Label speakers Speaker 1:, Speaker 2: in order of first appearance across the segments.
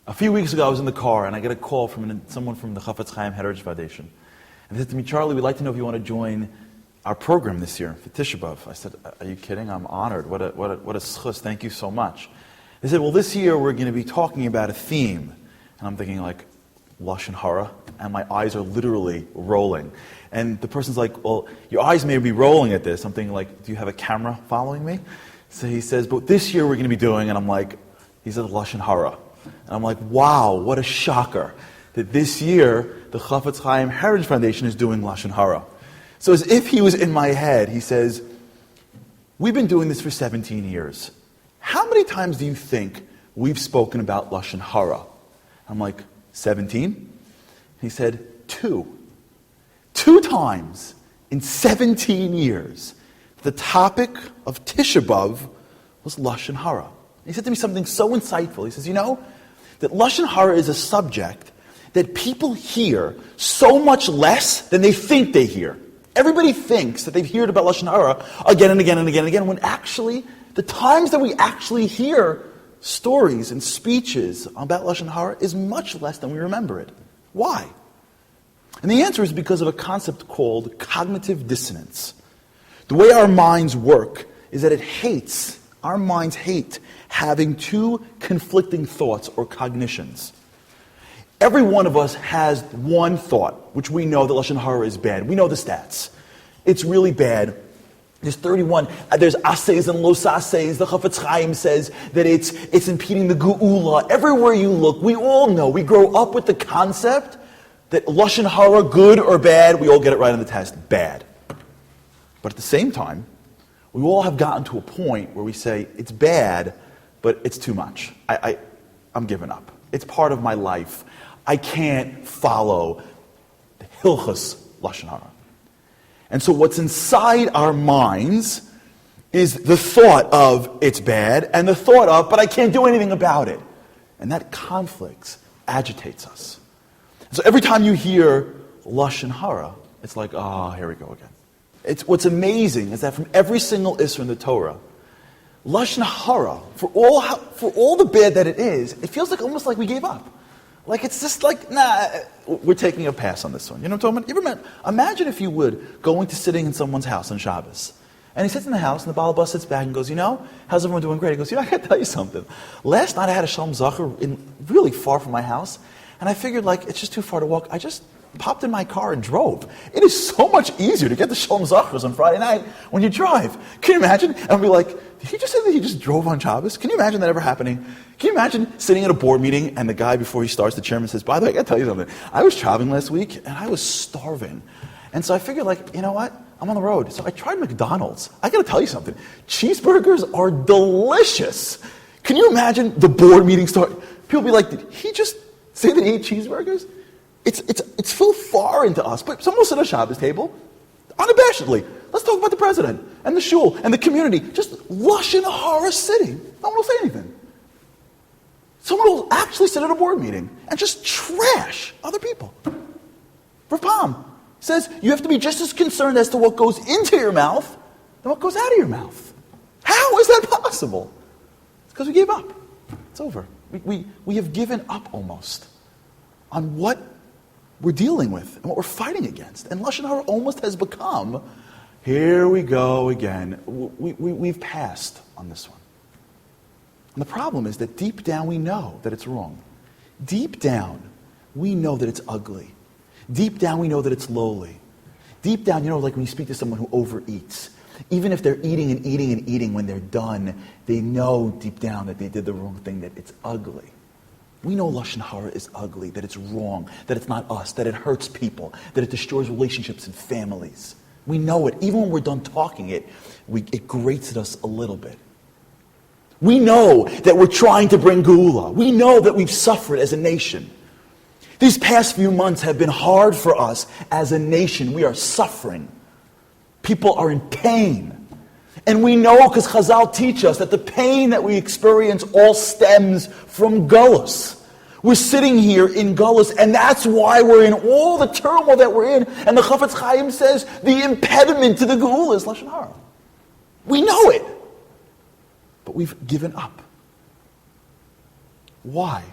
Speaker 1: A few weeks ago, I was in the car, and I get a call from someone from the Chofetz Chaim Heritage Foundation. And they said to me, Charlie, we'd like to know if you want to join our program this year for Tisha B'Av. I said, are you kidding? I'm honored. What a schus. Thank you so much. They said, well, this year we're going to be talking about a theme. And I'm thinking, like, Lashon Hara, and my eyes are literally rolling. And the person's like, well, your eyes may be rolling at this. I'm thinking, like, do you have a camera following me? So he says, but this year we're going to be doing, and I'm like, he says Lashon Hara. And I'm like, wow, what a shocker that this year the Chofetz Chaim Heritage Foundation is doing Lashon Hara. So as if he was in my head, he says, we've been doing this for 17 years. How many times do you think we've spoken about Lashon Hara? I'm like, 17? He said, 2. 2 times in 17 years. The topic of Tisha B'Av was Lashon Hara. He said to me something so insightful. He says, you know, that Lashon Hara is a subject that people hear so much less than they think they hear. Everybody thinks that they've heard about Lashon Hara again and again and again and again, when actually, the times that we actually hear stories and speeches about Lashon Hara is much less than we remember it. Why? And the answer is because of a concept called cognitive dissonance. The way our minds work is that our minds hate having 2 conflicting thoughts or cognitions. Every one of us has one thought, which we know that Lashon Hara is bad. We know the stats. It's really bad. There's 31. There's assays and los assays. The Chofetz Chaim says that it's impeding the geula. Everywhere you look, we all know. We grow up with the concept that Lashon Hara, good or bad, we all get it right on the test. Bad. But at the same time, we all have gotten to a point where we say, it's bad, but it's too much. I'm giving up. It's part of my life. I can't follow the Hilchos Lashon Hara. And so what's inside our minds is the thought of, it's bad, and the thought of, but I can't do anything about it. And that conflict agitates us. So every time you hear Lashon Hara, it's like, here we go again. What's amazing is that from every single Isra in the Torah, Lashon Hara, for all the bad that it is, it feels like almost like we gave up. Like it's just like, nah, we're taking a pass on this one. You know what I'm talking about? Imagine if you would go into sitting in someone's house on Shabbos. And he sits in the house, and the Baal Bus sits back and goes, you know, how's everyone doing? Great. He goes, you know, I got to tell you something. Last night I had a Shalom Zacher really far from my house, and I figured, like, it's just too far to walk. I just popped in my car and drove. It is so much easier to get the Shalom Zachers on Friday night when you drive. Can you imagine? And I'll be like, did he just say that he just drove on Shabbos? Can you imagine that ever happening? Can you imagine sitting at a board meeting and the guy before he starts, the chairman says, by the way, I got to tell you something. I was traveling last week and I was starving. And so I figured, like, you know what? I'm on the road. So I tried McDonald's. I got to tell you something. Cheeseburgers are delicious. Can you imagine the board meeting start? People be like, did he just say that he ate cheeseburgers? It's so far into us. But someone will sit at a Shabbos table, unabashedly. Let's talk about the president and the shul and the community. Just Lashon Hara sitting. No one will say anything. Someone will actually sit at a board meeting and just trash other people. Rav Pam says you have to be just as concerned as to what goes into your mouth than what goes out of your mouth. How is that possible? It's because we gave up. It's over. We have given up almost on what we're dealing with and what we're fighting against. And Lashon Hara almost has become, here we go again. We've passed on this one. And the problem is that deep down we know that it's wrong. Deep down we know that it's ugly. Deep down we know that it's lowly. Deep down, you know, like when you speak to someone who overeats, even if they're eating and eating and eating, when they're done, they know deep down that they did the wrong thing, that it's ugly. We know Lashon Hara is ugly, that it's wrong, that it's not us, that it hurts people, that it destroys relationships and families. We know it. Even when we're done talking it grates at us a little bit. We know that we're trying to bring Geula. We know that we've suffered as a nation. These past few months have been hard for us as a nation. We are suffering. People are in pain. And we know, because Chazal teach us, that the pain that we experience all stems from Gullus. We're sitting here in Gullus, and that's why we're in all the turmoil that we're in. And the Chofetz Chaim says the impediment to the Geula is Lashon Hara. We know it. But we've given up. Why?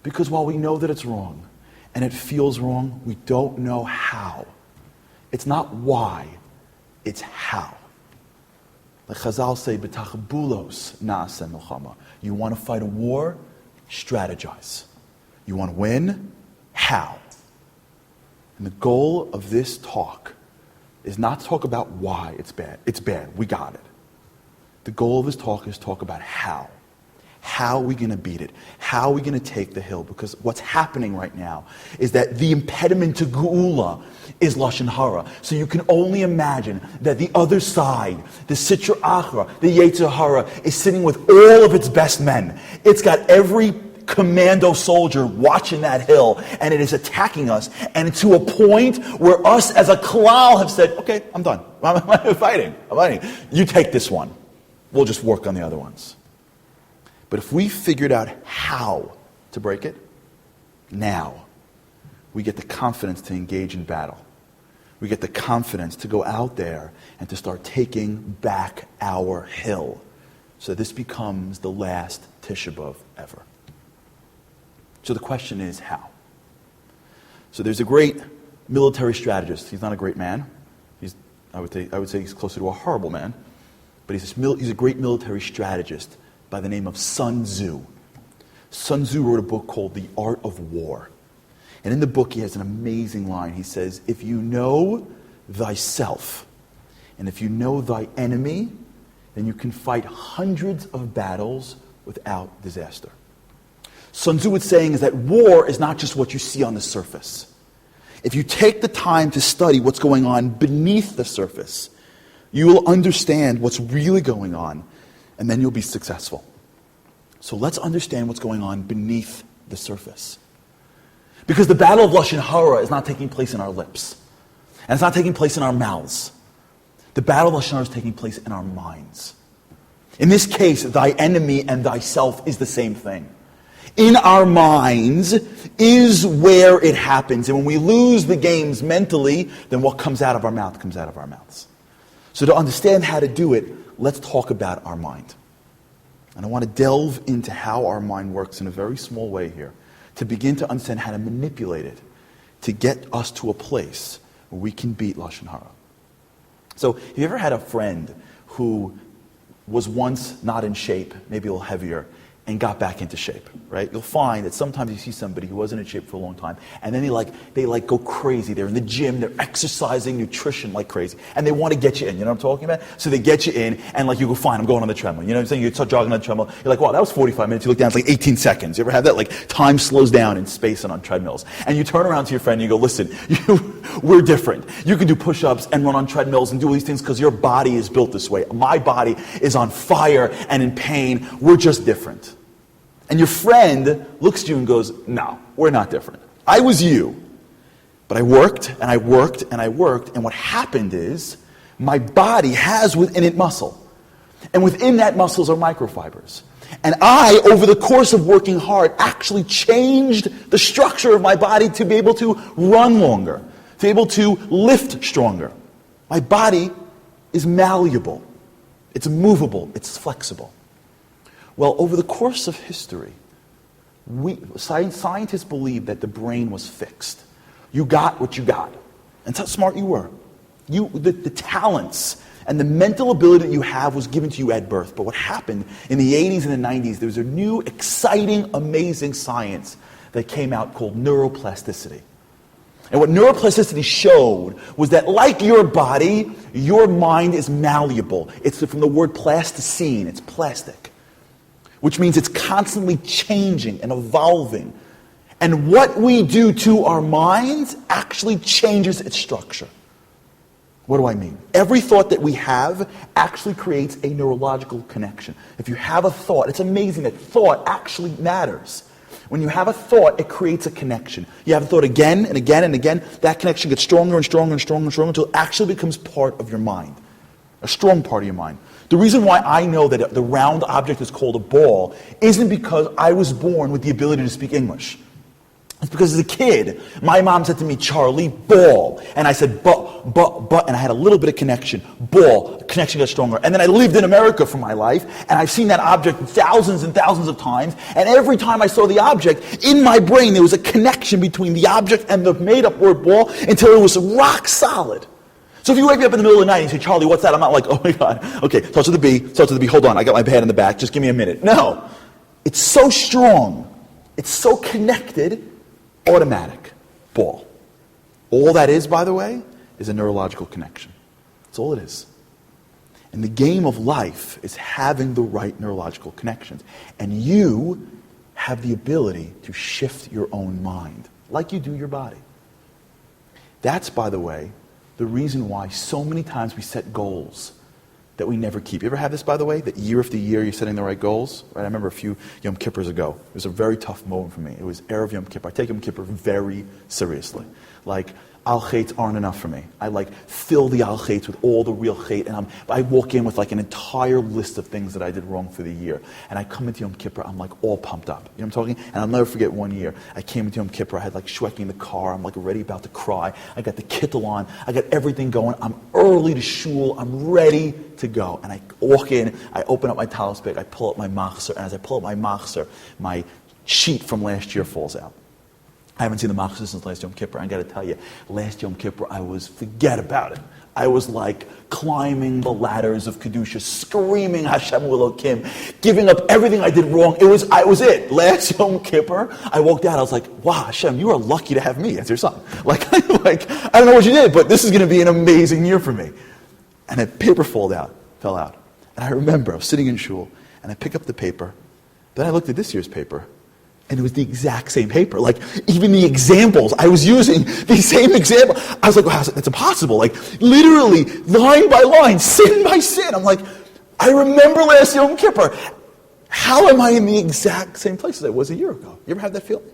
Speaker 1: Because while we know that it's wrong, and it feels wrong, we don't know how. It's not why, it's how. Like Chazal say, "B'tachbulos na'aseh milchama." You want to fight a war? Strategize. You want to win? How? And the goal of this talk is not to talk about why it's bad. It's bad. We got it. The goal of this talk is to talk about how. How are we going to beat it? How are we going to take the hill? Because what's happening right now is that the impediment to Geula is Lashon Hara. So you can only imagine that the other side, the Sitra Achra, the Yetzer Hara, is sitting with all of its best men. It's got every commando soldier watching that hill, and it is attacking us, and to a point where us as a klal have said, okay, I'm done. I'm fighting. You take this one. We'll just work on the other ones. But if we figured out how to break it, now we get the confidence to engage in battle. We get the confidence to go out there and to start taking back our hill. So this becomes the last Tisha B'Av ever. So the question is how? So there's a great military strategist. He's not a great man. I would say he's closer to a horrible man. But he's a great military strategist by the name of Sun Tzu. Sun Tzu wrote a book called The Art of War. And in the book he has an amazing line. He says, if you know thyself, and if you know thy enemy, then you can fight hundreds of battles without disaster. Sun Tzu is saying is that war is not just what you see on the surface. If you take the time to study what's going on beneath the surface, you will understand what's really going on, and then you'll be successful. So let's understand what's going on beneath the surface. Because the battle of Lashon Hara is not taking place in our lips. And it's not taking place in our mouths. The battle of Lashon Hara is taking place in our minds. In this case, thy enemy and thyself is the same thing. In our minds is where it happens. And when we lose the games mentally, then what comes out of our mouth comes out of our mouths. So to understand how to do it, let's talk about our mind. And I want to delve into how our mind works in a very small way here, to begin to understand how to manipulate it, to get us to a place where we can beat Lashon Hara. So, have you ever had a friend who was once not in shape, maybe a little heavier, and got back into shape, right? You'll find that sometimes you see somebody who wasn't in shape for a long time, and then they go crazy. They're in the gym, they're exercising, nutrition like crazy, and they want to get you in. You know what I'm talking about? So they get you in, and you go, fine, I'm going on the treadmill. You know what I'm saying? You start jogging on the treadmill. You're like, wow, that was 45 minutes. You look down, it's like 18 seconds. You ever have that? Like time slows down in space and on treadmills. And you turn around to your friend and you go, listen, we're different. You can do push-ups and run on treadmills and do all these things because your body is built this way. My body is on fire and in pain. We're just different. And your friend looks at you and goes, no, we're not different. I was you. But I worked, and I worked, and I worked, and what happened is, my body has within it muscle. And within that muscles are microfibers. And I, over the course of working hard, actually changed the structure of my body to be able to run longer, to be able to lift stronger. My body is malleable. It's movable. It's flexible. Well, over the course of history, scientists believe that the brain was fixed. You got what you got. And that's how smart you were. The talents and the mental ability that you have was given to you at birth. But what happened in the 80s and the 90s, there was a new, exciting, amazing science that came out called neuroplasticity. And what neuroplasticity showed was that, like your body, your mind is malleable. It's from the word plasticine, it's plastic, which means it's constantly changing and evolving. And what we do to our minds actually changes its structure. What do I mean? Every thought that we have actually creates a neurological connection. If you have a thought, it's amazing that thought actually matters. When you have a thought, it creates a connection. You have a thought again and again and again, that connection gets stronger and stronger and stronger and stronger until it actually becomes part of your mind. A strong part of your mind. The reason why I know that the round object is called a ball isn't because I was born with the ability to speak English. It's because as a kid, my mom said to me, Charlie, ball. And I said, but, and I had a little bit of connection. Ball, connection got stronger. And then I lived in America for my life, and I've seen that object thousands and thousands of times, and every time I saw the object, in my brain there was a connection between the object and the made-up word ball until it was rock solid. So if you wake me up in the middle of the night and you say, Charlie, what's that? I'm not like, oh my God, okay, starts with the B, hold on, I got my pad in the back, just give me a minute. No, it's so strong, it's so connected, automatic, ball. All that is, by the way, is a neurological connection. That's all it is. And the game of life is having the right neurological connections. And you have the ability to shift your own mind, like you do your body. That's, by the way, the reason why so many times we set goals that we never keep. You ever have this, by the way, that year after year you're setting the right goals? Right? I remember a few Yom Kippurs ago. It was a very tough moment for me. It was Erev Yom Kippur. I take Yom Kippur very seriously. Like, al-chaitz aren't enough for me. I fill the al-chaitz with all the real chait, and I walk in with an entire list of things that I did wrong for the year. And I come into Yom Kippur, I'm all pumped up. You know what I'm talking? And I'll never forget one year. I came into Yom Kippur, I had shweki in the car, I'm already about to cry. I got the kittel on, I got everything going. I'm early to shul, I'm ready to go. And I walk in, I open up my talis bag, I pull up my machzer, and as I pull up my machzer, my sheet from last year falls out. I haven't seen the machzor since last Yom Kippur. I got to tell you, last Yom Kippur, forget about it. I was climbing the ladders of Kedusha, screaming Hashem Elokim, giving up everything I did wrong. I was it. Last Yom Kippur, I walked out, I was like, wow, Hashem, you are lucky to have me as your son. I don't know what you did, but this is going to be an amazing year for me. And a paper fell out. And I remember, I was sitting in shul, and I picked up the paper. Then I looked at this year's paper. And it was the exact same paper. Even the examples, I was using the same example. I was like, wow, that's impossible. Literally, line by line, sin by sin. I'm like, I remember last Yom Kippur. How am I in the exact same place as I was a year ago? You ever have that feeling?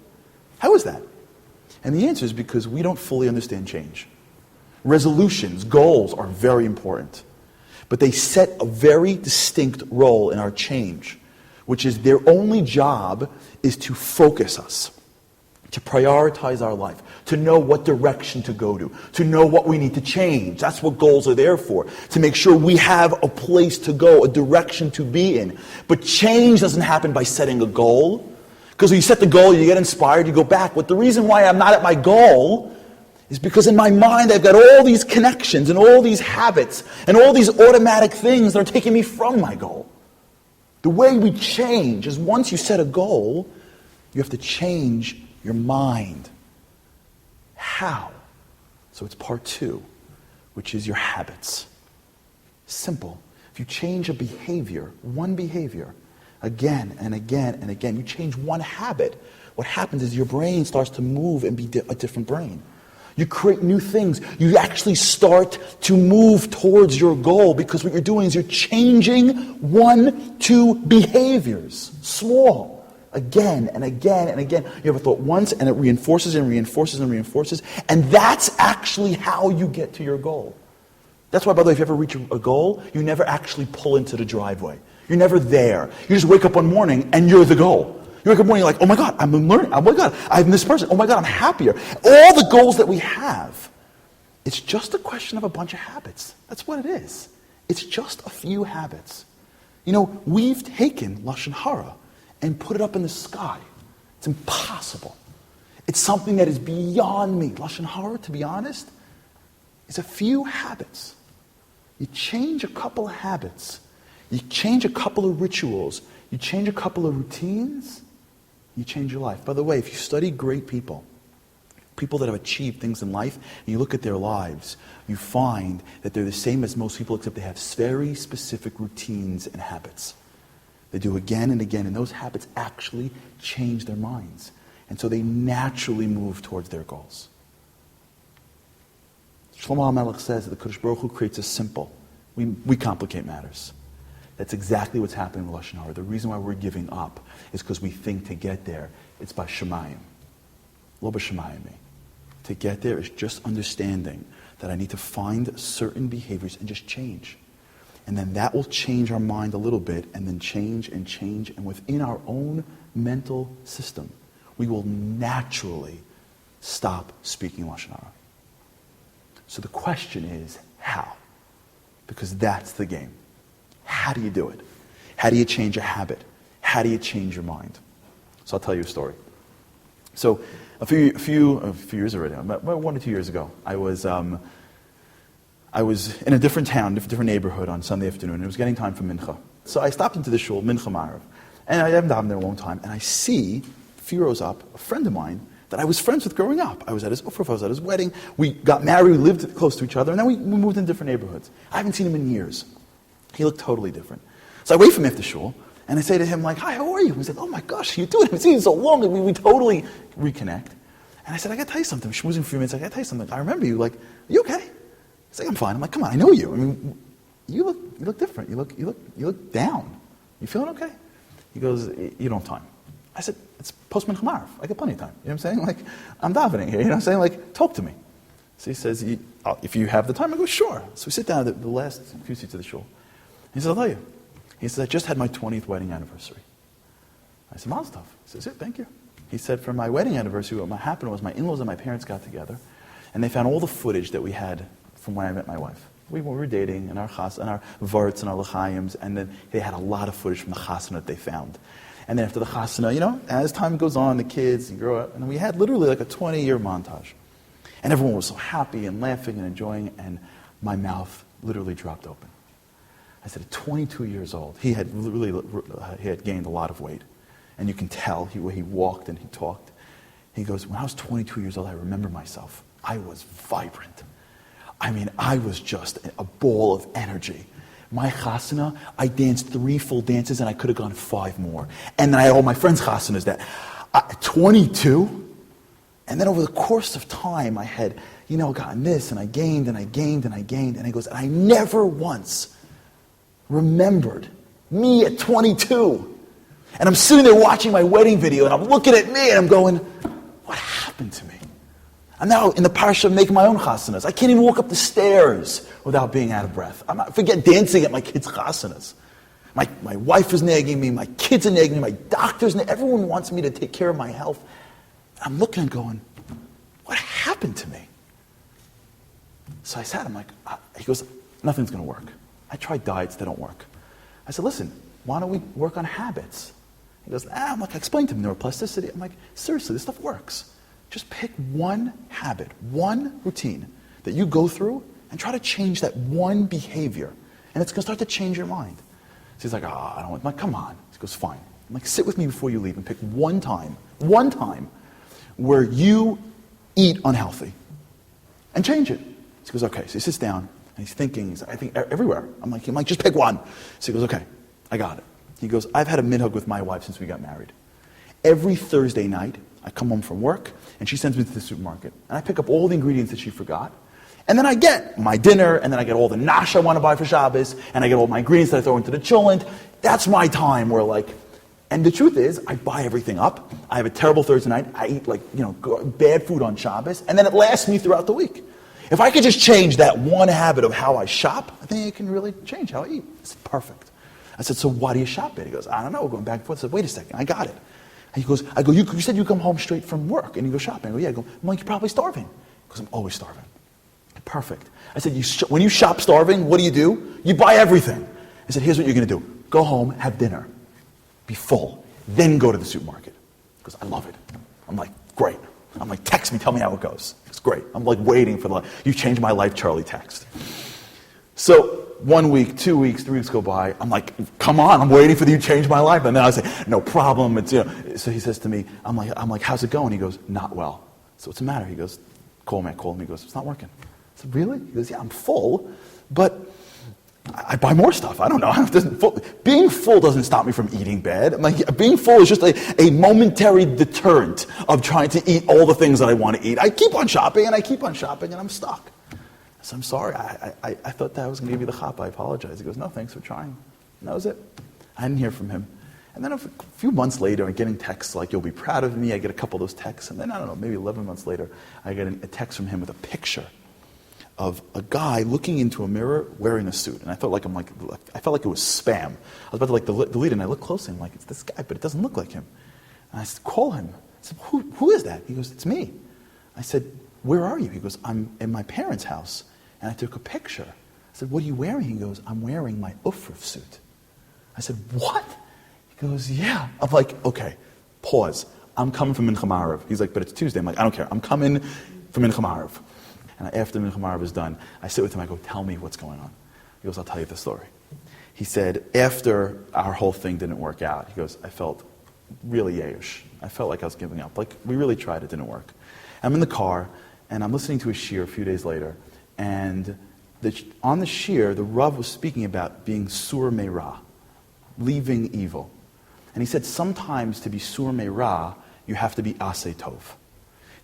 Speaker 1: How is that? And the answer is because we don't fully understand change. Resolutions, goals are very important. But they set a very distinct role in our change, which is their only job is to focus us, to prioritize our life, to know what direction to go to know what we need to change. That's what goals are there for, to make sure we have a place to go, a direction to be in. But change doesn't happen by setting a goal, because when you set the goal, you get inspired, you go back. But the reason why I'm not at my goal is because in my mind I've got all these connections and all these habits and all these automatic things that are taking me from my goal. The way we change is once you set a goal, you have to change your mind. How? So it's part 2, which is your habits. Simple. If you change a behavior, one behavior, again and again and again, you change one habit, what happens is your brain starts to move and be a different brain. You create new things. You actually start to move towards your goal because what you're doing is you're changing 1, 2 behaviors. Small. Again and again and again. You have a thought once and it reinforces and reinforces and reinforces. And that's actually how you get to your goal. That's why, by the way, if you ever reach a goal, you never actually pull into the driveway. You're never there. You just wake up one morning and you're the goal. You wake up one morning, you're like, oh my God, I'm learning. Oh my God, I'm this person. Oh my God, I'm happier. All the goals that we have, it's just a question of a bunch of habits. That's what it is. It's just a few habits. We've taken Lashon Hara and put it up in the sky. It's impossible. It's something that is beyond me. Lashon Hara, to be honest, is a few habits. You change a couple of habits. You change a couple of rituals. You change a couple of routines. You change your life. By the way, if you study great people that have achieved things in life, and you look at their lives, you find that they're the same as most people, except they have very specific routines and habits. They do again and again, and those habits actually change their minds. And so they naturally move towards their goals. Shlomo HaMelech says that the Kadosh Baruch Hu creates us simple. We complicate matters. That's exactly what's happening with Lashon Hara. The reason why we're giving up is because we think to get there, it's by Shemayim. Lo b'Shemayim. To get there is just understanding that I need to find certain behaviors and just change. And then that will change our mind a little bit, and then change, and within our own mental system, we will naturally stop speaking Lashon Hara. So the question is, how? Because that's the game. How do you do it? How do you change a habit? How do you change your mind? So I'll tell you a story. So a few years already, about 1 or 2 years ago, I was in a different town, different neighborhood on Sunday afternoon. It was getting time for mincha. So I stopped into the shul, mincha ma'ariv, and I haven't been there a long time, and I see, a few rows up, a friend of mine that I was friends with growing up. I was at his ufruf, I was at his wedding. We got married, we lived close to each other, and then we moved in different neighborhoods. I haven't seen him in years. He looked totally different. So I wait for him after shul, and I say to him, like, hi, how are you? He's like, oh my gosh, how you doing? I haven't seen you in so long. And we totally reconnect. And I said, I got to tell you something. She was in a few minutes. I got to tell you something. I remember you. Like, are you okay? He's like, I'm fine. I'm like, come on, I know you. I mean, you look different. You look down. You feeling okay? He goes, you don't have time. I said, it's post mincha ma'ariv. I got plenty of time. You know what I'm saying? Like, I'm davening here. You know what I'm saying? Like, talk to me. So he says, if you have the time, I go, sure. So we sit down at the last few seats of the shul. He says, I'll tell you. He says, I just had my 20th wedding anniversary. I said, Mazel tov. He says, yeah, thank you. He said, for my wedding anniversary, what happened was my in-laws and my parents got together, and they found all the footage that we had from when I met my wife. We were dating, and our chas, and our varts, and our l'chaims, and then they had a lot of footage from the chasana that they found. And then after the chasana, you know, as time goes on, the kids grow up, and we had literally like a 20-year montage. And everyone was so happy and laughing and enjoying, and my mouth literally dropped open. I said, at 22 years old, he had gained a lot of weight. And you can tell the way he walked and he talked. He goes, when I was 22 years old, I remember myself. I was vibrant. I mean, I was just a ball of energy. My chasana, I danced 3 full dances and I could have gone 5 more. And then I had all my friends' chasanas that, 22? And then over the course of time, I had, gotten this and I gained and I gained and I gained. And he goes, and I never once remembered me at 22. And I'm sitting there watching my wedding video, and I'm looking at me, and I'm going, what happened to me? I'm now in the parsha making my own chasanas. I can't even walk up the stairs without being out of breath. Forget dancing at my kids' chasanas. My wife is nagging me, my kids are nagging me, my doctor's nagging me. Everyone wants me to take care of my health. I'm looking and going, what happened to me? So I sat, I'm like, he goes, nothing's going to work. I tried diets, they don't work. I said, listen, why don't we work on habits? He goes, I'm like, I explained to him neuroplasticity. I'm like, seriously, this stuff works. Just pick one habit, one routine that you go through and try to change that one behavior. And it's going to start to change your mind. So he's like, I don't want, I'm like, come on. He goes, fine. I'm like, sit with me before you leave and pick one time where you eat unhealthy and change it. So he goes, okay. So he sits down and he's thinking, I think everywhere. I'm like, just pick one. So he goes, okay, I got it. He goes, I've had a minhag with my wife since we got married. Every Thursday night, I come home from work, and she sends me to the supermarket. And I pick up all the ingredients that she forgot. And then I get my dinner, and then I get all the nash I want to buy for Shabbos, and I get all my ingredients that I throw into the cholent. That's my time where and the truth is, I buy everything up. I have a terrible Thursday night. I eat bad food on Shabbos, and then it lasts me throughout the week. If I could just change that one habit of how I shop, I think it can really change how I eat. It's perfect. I said, so why do you shop it? He goes, I don't know. We're going back and forth. I said, wait a second, I got it. And he goes, you said you come home straight from work and you go shopping. I go, yeah. I'm like, you're probably starving. He goes, I'm always starving. Perfect. I said, when you shop starving, what do? You buy everything. I said, here's what you're going to do. Go home, have dinner, be full, then go to the supermarket. He goes, I love it. I'm like, great. I'm like, text me, tell me how it goes. It's great. I'm like waiting for you changed my life, Charlie text. So 1 week, 2 weeks, 3 weeks go by. I'm like, come on, I'm waiting for you to change my life. And then I say, no problem. It's, So he says to me, I'm like, how's it going? He goes, not well. So what's the matter? He goes, call me. He goes, it's not working. I said, really? He goes, yeah, I'm full, but I buy more stuff. I don't know. Being full doesn't stop me from eating bad. Being full is just a momentary deterrent of trying to eat all the things that I want to eat. I keep on shopping and I'm stuck. So I'm sorry. I thought that I was going to give you the chap. I apologize. He goes, no, thanks for trying. And that was it. I didn't hear from him. And then a few months later, I'm getting texts like, you'll be proud of me. I get a couple of those texts. And then, I don't know, maybe 11 months later, I get a text from him with a picture of a guy looking into a mirror wearing a suit. And I felt like I felt like it was spam. I was about to delete it, and I looked closely. I'm like, it's this guy, but it doesn't look like him. And I said, call him. said, who is that? He goes, it's me. I said, where are you? He goes, I'm in my parents' house. And I took a picture. I said, what are you wearing? He goes, I'm wearing my Ufruf suit. I said, what? He goes, yeah. I'm like, okay, pause. I'm coming from Mincha Ma'ariv. He's like, but it's Tuesday. I'm like, I don't care. I'm coming from Mincha Ma'ariv. And after Mincha Ma'ariv is done, I sit with him. I go, tell me what's going on. He goes, I'll tell you the story. He said, after our whole thing didn't work out, he goes, I felt really yayush. I felt like I was giving up. Like, we really tried, it didn't work. I'm in the car, and I'm listening to a shiur a few days later, and on the shiur, the Rav was speaking about being sur me'ra, leaving evil. And he said, sometimes to be sur me'ra, you have to be aseh tov.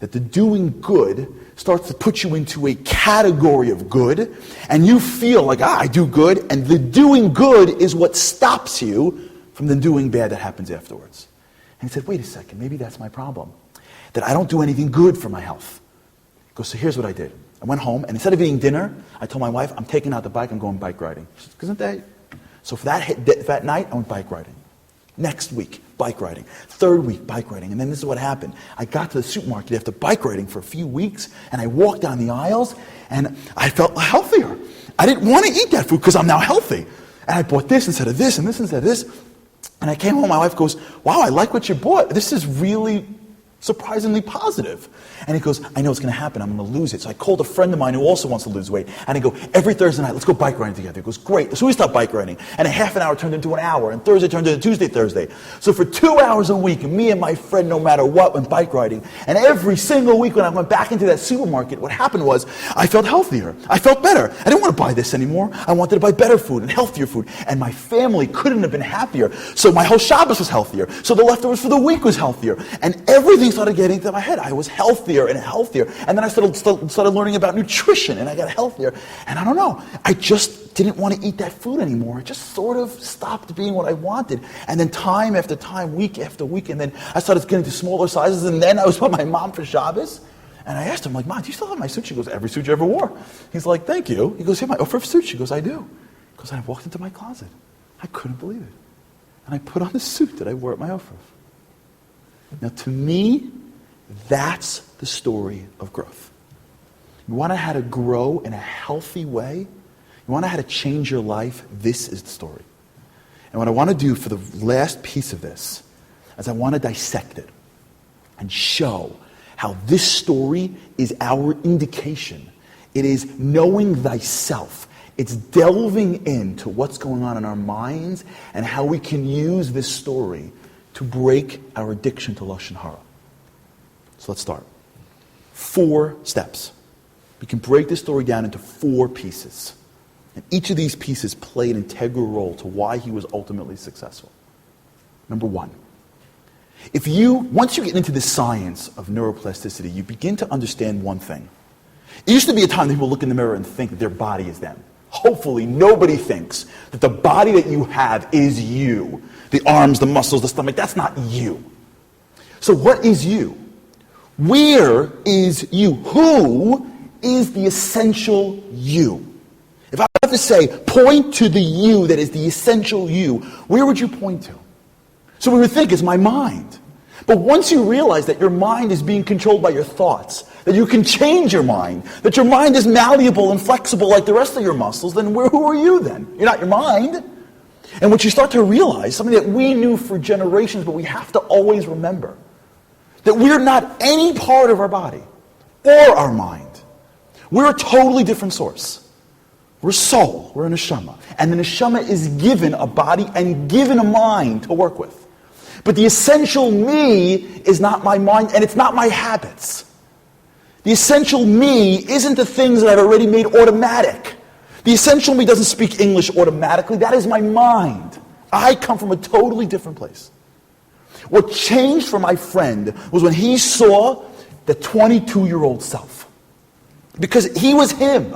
Speaker 1: That the doing good starts to put you into a category of good, and you feel like, I do good, and the doing good is what stops you from the doing bad that happens afterwards. And he said, wait a second, maybe that's my problem. That I don't do anything good for my health. He goes, so here's what I did. I went home, and instead of eating dinner, I told my wife, I'm taking out the bike, I'm going bike riding. She said, isn't that? So for that night, I went bike riding. Next week, bike riding. Third week, bike riding. And then this is what happened. I got to the supermarket after bike riding for a few weeks, and I walked down the aisles, and I felt healthier. I didn't want to eat that food because I'm now healthy. And I bought this instead of this, and this instead of this. And I came home, my wife goes, wow, I like what you bought. This is really surprisingly positive. And he goes, I know it's going to happen. I'm going to lose it. So I called a friend of mine who also wants to lose weight. And I go, every Thursday night, let's go bike riding together. He goes, great. So we stopped bike riding. And a half an hour turned into an hour. And Thursday turned into Tuesday, Thursday. So for 2 hours a week, me and my friend, no matter what, went bike riding. And every single week when I went back into that supermarket, what happened was I felt healthier. I felt better. I didn't want to buy this anymore. I wanted to buy better food and healthier food. And my family couldn't have been happier. So my whole Shabbos was healthier. So the leftovers for the week was healthier. And everything started getting to my head. I was healthier and healthier. And then I started learning about nutrition, and I got healthier. And I don't know, I just didn't want to eat that food anymore. It just sort of stopped being what I wanted. And then time after time, week after week, and then I started getting to smaller sizes, and then I was with my mom for Shabbos. And I asked him, like, Mom, do you still have my suit? She goes, every suit you ever wore. He's like, thank you. He goes, here, my Ufruf suit. She goes, I do. Because I walked into my closet. I couldn't believe it. And I put on the suit that I wore at my Ufruf. Now, to me, that's the story of growth. You want to know how to grow in a healthy way? You want to know how to change your life? This is the story. And what I want to do for the last piece of this is I want to dissect it and show how this story is our indication. It is knowing thyself. It's delving into what's going on in our minds and how we can use this story to break our addiction to Lashon Hara. So let's start. 4 steps. We can break this story down into 4 pieces. And each of these pieces play an integral role to why he was ultimately successful. Number 1. Once you get into the science of neuroplasticity, you begin to understand one thing. It used to be a time that people look in the mirror and think that their body is them. Hopefully, nobody thinks that the body that you have is you. The arms, the muscles, the stomach, that's not you. So what is you? Where is you? Who is the essential you? If I have to say, point to the you that is the essential you, where would you point to? So we would think it's my mind. But once you realize that your mind is being controlled by your thoughts, that you can change your mind, that your mind is malleable and flexible like the rest of your muscles, then who are you then? You're not your mind. And what you start to realize, something that we knew for generations, but we have to always remember, that we're not any part of our body or our mind. We're a totally different source. We're soul, we're a neshama. And the neshama is given a body and given a mind to work with. But the essential me is not my mind, and it's not my habits. The essential me isn't the things that I've already made automatic. The essential me doesn't speak English automatically. That is my mind. I come from a totally different place. What changed for my friend was when he saw the 22-year-old self. Because he was him.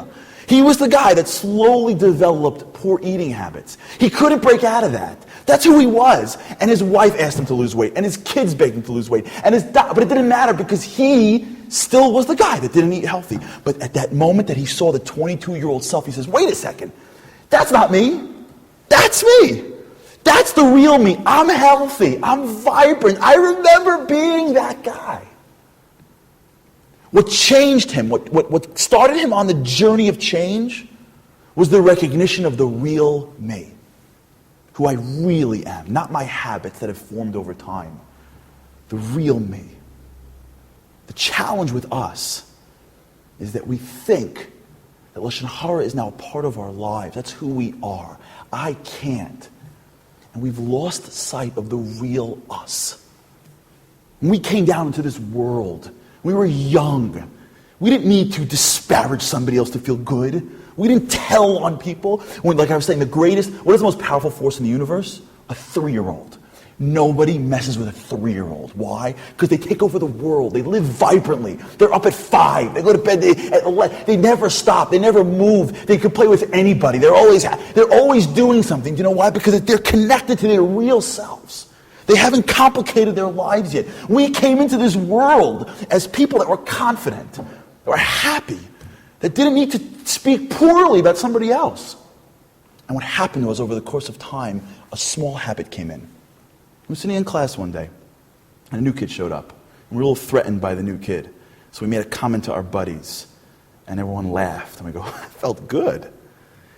Speaker 1: He was the guy that slowly developed poor eating habits. He couldn't break out of that. That's who he was. And his wife asked him to lose weight. And his kids begged him to lose weight. But it didn't matter because he still was the guy that didn't eat healthy. But at that moment that he saw the 22-year-old self, he says, wait a second. That's not me. That's me. That's the real me. I'm healthy. I'm vibrant. I remember being that guy. What changed him, what started him on the journey of change, was the recognition of the real me. Who I really am. Not my habits that have formed over time. The real me. The challenge with us is that we think that Lashon Hara is now a part of our lives. That's who we are. I can't. And we've lost sight of the real us. When we came down into this world, we were young. We didn't need to disparage somebody else to feel good. We didn't tell on people. When, like I was saying, what is the most powerful force in the universe? A 3-year-old. Nobody messes with a 3-year-old. Why? Because they take over the world. They live vibrantly. They're up at 5. They go to bed at 11. They never stop. They never move. They can play with anybody. They're always doing something. Do you know why? Because they're connected to their real selves. They haven't complicated their lives yet. We came into this world as people that were confident, that were happy, that didn't need to speak poorly about somebody else. And what happened was, over the course of time, a small habit came in. I was sitting in class one day, and a new kid showed up. And we were a little threatened by the new kid. So we made a comment to our buddies, and everyone laughed. And we go, it felt good.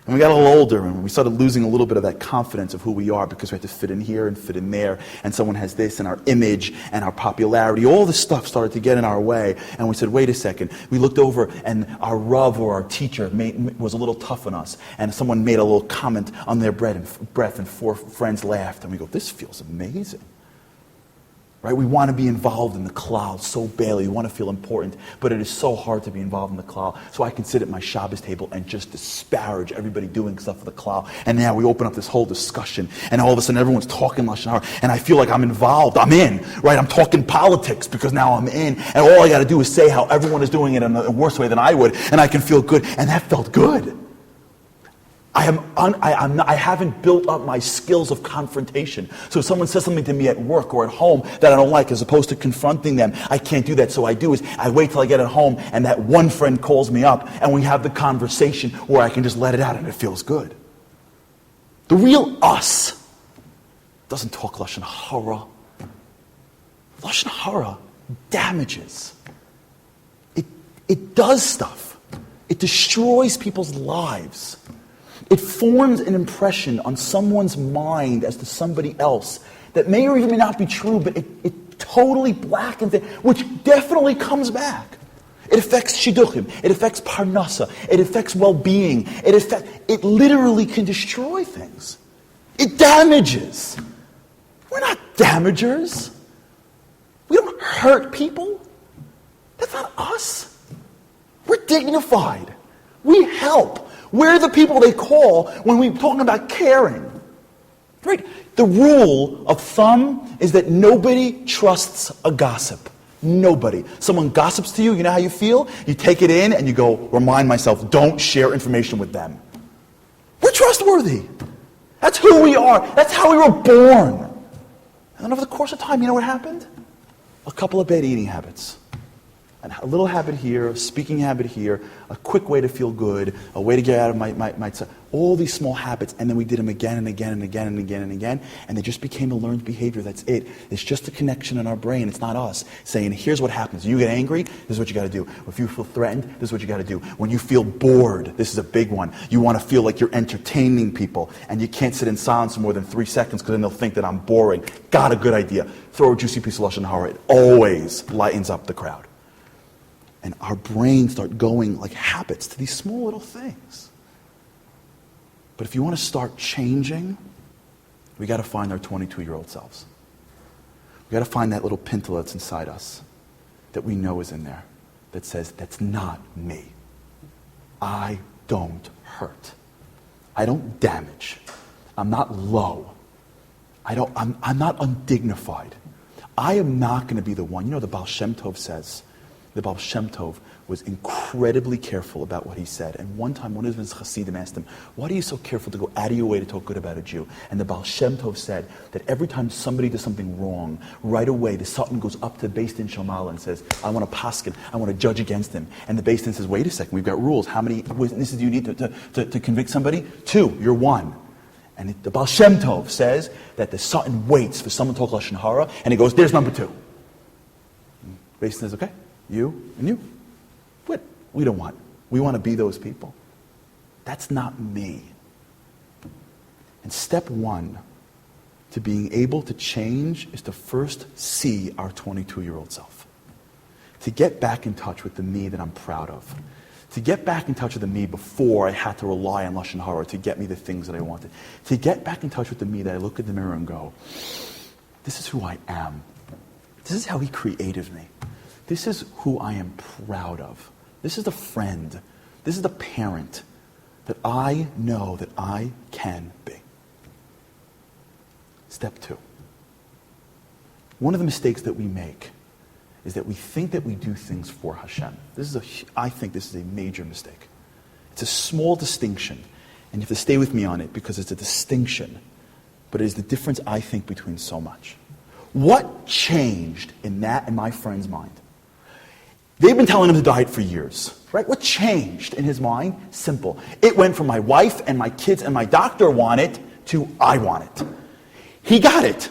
Speaker 1: And we got a little older, and we started losing a little bit of that confidence of who we are, because we had to fit in here and fit in there, and someone has this, and our image, and our popularity, all this stuff started to get in our way. And we said, wait a second. We looked over, and our Rav or our teacher was a little tough on us, and someone made a little comment on their breath, and 4 friends laughed. And we go, this feels amazing. Right? We want to be involved in the cloud so badly. We want to feel important, but it is so hard to be involved in the cloud. So I can sit at my Shabbos table and just disparage everybody doing stuff for the cloud. And now we open up this whole discussion, and all of a sudden everyone's talking Lashon Hara, and I feel like I'm involved. I'm in, right? I'm talking politics because now I'm in, and all I got to do is say how everyone is doing it in a worse way than I would, and I can feel good, and that felt good. I haven't built up my skills of confrontation. So if someone says something to me at work or at home that I don't like, as opposed to confronting them, I can't do that. So I do is I wait till I get at home, and that one friend calls me up, and we have the conversation where I can just let it out, and it feels good. The real us doesn't talk Lashon Hara. Lashon Hara damages. It does stuff. It destroys people's lives. It forms an impression on someone's mind as to somebody else that may or even may not be true, but it totally blackens it, which definitely comes back. It affects shidduchim. It affects parnasa. It affects well-being. It literally can destroy things. It damages. We're not damagers. We don't hurt people. That's not us. We're dignified. We help. We're the people they call when we're talking about caring. Right? The rule of thumb is that nobody trusts a gossip. Nobody. Someone gossips to you, you know how you feel? You take it in and you go, remind myself, don't share information with them. We're trustworthy. That's who we are. That's how we were born. And then over the course of time, you know what happened? A couple of bad eating habits. A little habit here, a speaking habit here, a quick way to feel good, a way to get out of my all these small habits, and then we did them again and again and again and again and again, and they just became a learned behavior. That's it. It's just a connection in our brain. It's not us saying, here's what happens. You get angry, this is what you got to do. If you feel threatened, this is what you got to do. When you feel bored, this is a big one. You want to feel like you're entertaining people, and you can't sit in silence for more than 3 seconds because then they'll think that I'm boring. Got a good idea. Throw a juicy piece of Lashon Hara. It always lightens up the crowd. And our brains start going like habits to these small little things. But if you want to start changing, we got to find our 22-year-old selves. We got to find that little pintle that's inside us that we know is in there that says, that's not me. I don't hurt. I don't damage. I'm not low. I'm not undignified. I am not going to be the one. You know, the Baal Shem Tov says, the Baal Shem Tov was incredibly careful about what he said. And one time, one of his Hasidim asked him, why are you so careful to go out of your way to talk good about a Jew? And the Baal Shem Tov said that every time somebody does something wrong, right away the Sultan goes up to the Beis Din Shomala and says, I want to paskin, I want to judge against him. And the Beis Din says, wait a second, we've got rules. How many witnesses do you need to convict somebody? 2, you're 1. And the Baal Shem Tov says that the Satan waits for someone to talk Lashon Hara, and he goes, there's number two. And Beis says, okay, you and you. What? We want to be those people. That's not me. And step one to being able to change is to first see our 22-year-old self. To get back in touch with the me that I'm proud of. To get back in touch with the me before I had to rely on Lashon Hara to get me the things that I wanted. To get back in touch with the me that I look in the mirror and go, this is who I am. This is how he created me. This is who I am proud of. This is the friend. This is the parent that I know that I can be. Step two. One of the mistakes that we make is that we think that we do things for Hashem. I think this is a major mistake. It's a small distinction, and you have to stay with me on it because it's a distinction, but it is the difference, I think, between so much. What changed in my friend's mind? They've been telling him to diet for years, right? What changed in his mind? Simple. It went from my wife and my kids and my doctor want it to I want it. He got it.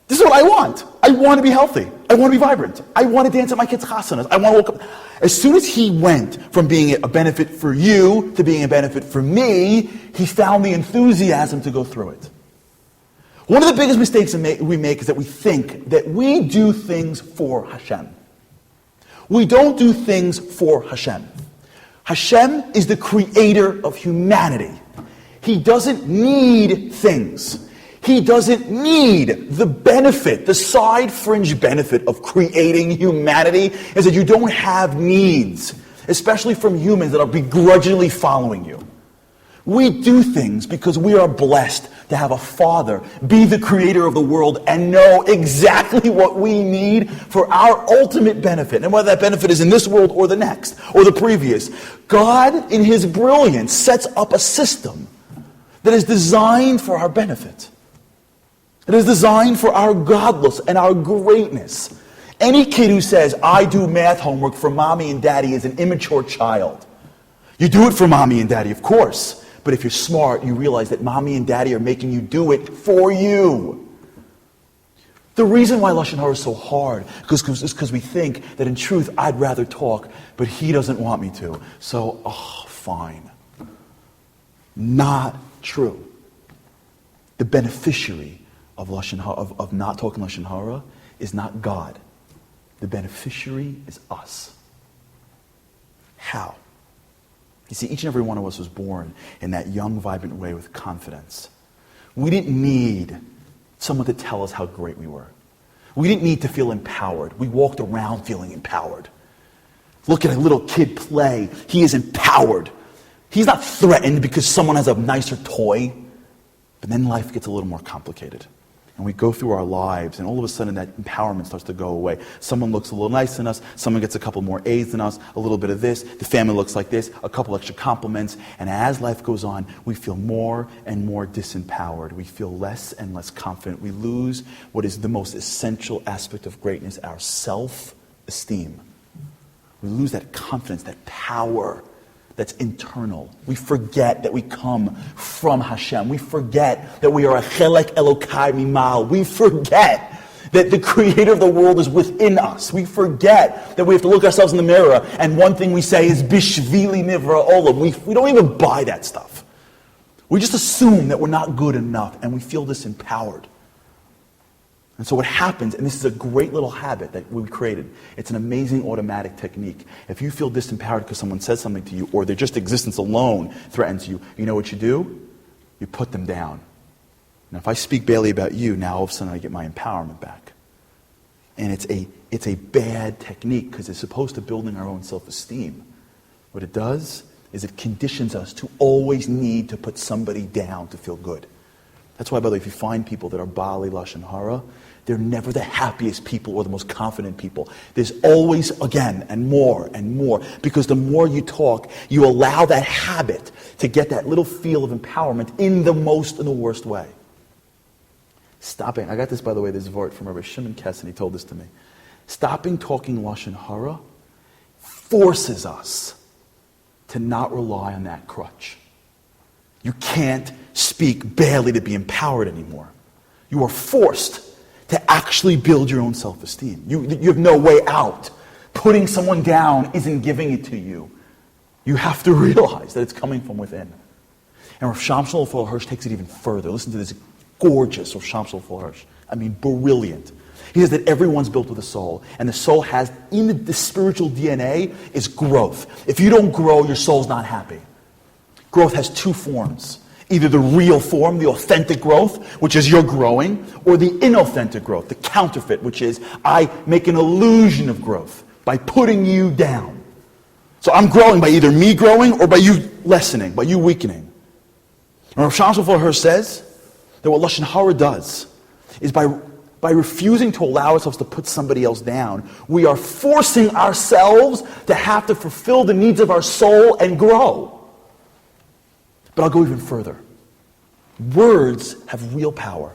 Speaker 1: This is what I want. I want to be healthy. I want to be vibrant. I want to dance at my kids' chasanas. I want to wake up. As soon as he went from being a benefit for you to being a benefit for me, he found the enthusiasm to go through it. One of the biggest mistakes we make is that we think that we do things for Hashem. We don't do things for Hashem. Hashem is the creator of humanity. He doesn't need things. He doesn't need the benefit, the side fringe benefit of creating humanity is that you don't have needs, especially from humans that are begrudgingly following you. We do things because we are blessed to have a Father be the creator of the world and know exactly what we need for our ultimate benefit. And whether that benefit is in this world or the next or the previous. God, in His brilliance, sets up a system that is designed for our benefit. It is designed for our godless and our greatness. Any kid who says, I do math homework for mommy and daddy is an immature child. You do it for mommy and daddy, of course. But if you're smart, you realize that mommy and daddy are making you do it for you. The reason why Lashon Hara is so hard is because we think that in truth, I'd rather talk, but he doesn't want me to. So, fine. Not true. The beneficiary of not talking Lashon Hara is not God. The beneficiary is us. How? You see, each and every one of us was born in that young, vibrant way with confidence. We didn't need someone to tell us how great we were. We didn't need to feel empowered. We walked around feeling empowered. Look at a little kid play. He is empowered. He's not threatened because someone has a nicer toy. But then life gets a little more complicated. And we go through our lives, and all of a sudden that empowerment starts to go away. Someone looks a little nicer than us, someone gets a couple more A's than us, a little bit of this, the family looks like this, a couple extra compliments, and as life goes on, we feel more and more disempowered. We feel less and less confident. We lose what is the most essential aspect of greatness, our self-esteem. We lose that confidence, that power that's internal. We forget that we come from Hashem. We forget that we are a chelek Elokai mimal. We forget that the creator of the world is within us. We forget that we have to look ourselves in the mirror and one thing we say is Bishvili Nivra Olam. We don't even buy that stuff. We just assume that we're not good enough and we feel disempowered. And so what happens, and this is a great little habit that we created, it's an amazing automatic technique. If you feel disempowered because someone says something to you, or their just existence alone threatens you, you know what you do? You put them down. Now if I speak badly about you, now all of a sudden I get my empowerment back. And it's a bad technique because it's supposed to building our own self-esteem. What it does is it conditions us to always need to put somebody down to feel good. That's why, by the way, if you find people that are Bali Lashon Hara, they're never the happiest people or the most confident people. There's always, again, and more, because the more you talk, you allow that habit to get that little feel of empowerment in the worst way. Stopping, I got this, by the way, this vort from Rabbi Shimon Kessin, he told this to me. Stopping talking Lashon Hara forces us to not rely on that crutch. You can't speak badly to be empowered anymore. You are forced to actually build your own self-esteem. You have no way out. Putting someone down isn't giving it to you. You have to realize that it's coming from within. And Rav Shamshon Lefol Hirsch takes it even further. Listen to this gorgeous Rav Shamshon Lefol Hirsch. I mean, brilliant. He says that everyone's built with a soul, and the soul has, in the spiritual DNA, is growth. If you don't grow, your soul's not happy. Growth has two forms. Either the real form, the authentic growth, which is you're growing, or the inauthentic growth, the counterfeit, which is I make an illusion of growth by putting you down. So I'm growing by either me growing or by you lessening, by you weakening. And Rav Shamshon Lefol Hirsch says that what Lashon Hara does is by refusing to allow ourselves to put somebody else down, we are forcing ourselves to have to fulfill the needs of our soul and grow. But I'll go even further. Words have real power.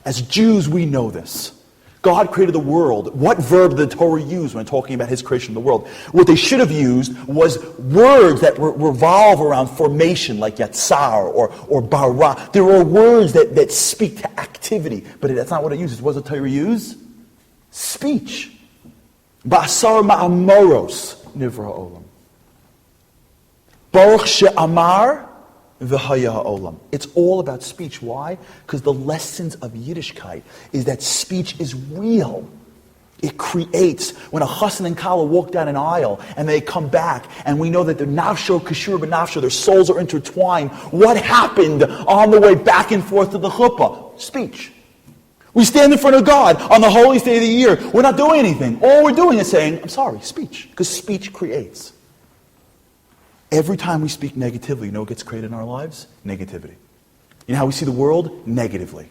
Speaker 1: As Jews, we know this. God created the world. What verb did the Torah use when talking about his creation of the world? What they should have used was words that revolve around formation, like yatsar or bara. There are words that speak to activity, but that's not what it uses. What does the Torah use? Speech. Ba'asar ma'amoros nivra olam. Baruch she'amar v'haya olam. It's all about speech. Why? Because the lessons of Yiddishkeit is that speech is real. It creates. When a chassan and kala walk down an aisle and they come back, and we know that their nafsho kashur b'nafsho, their souls are intertwined. What happened on the way back and forth to the chuppah? Speech. We stand in front of God on the holiest day of the year. We're not doing anything. All we're doing is saying, I'm sorry, speech. Because speech creates. Every time we speak negatively, you know what gets created in our lives? Negativity. You know how we see the world? Negatively.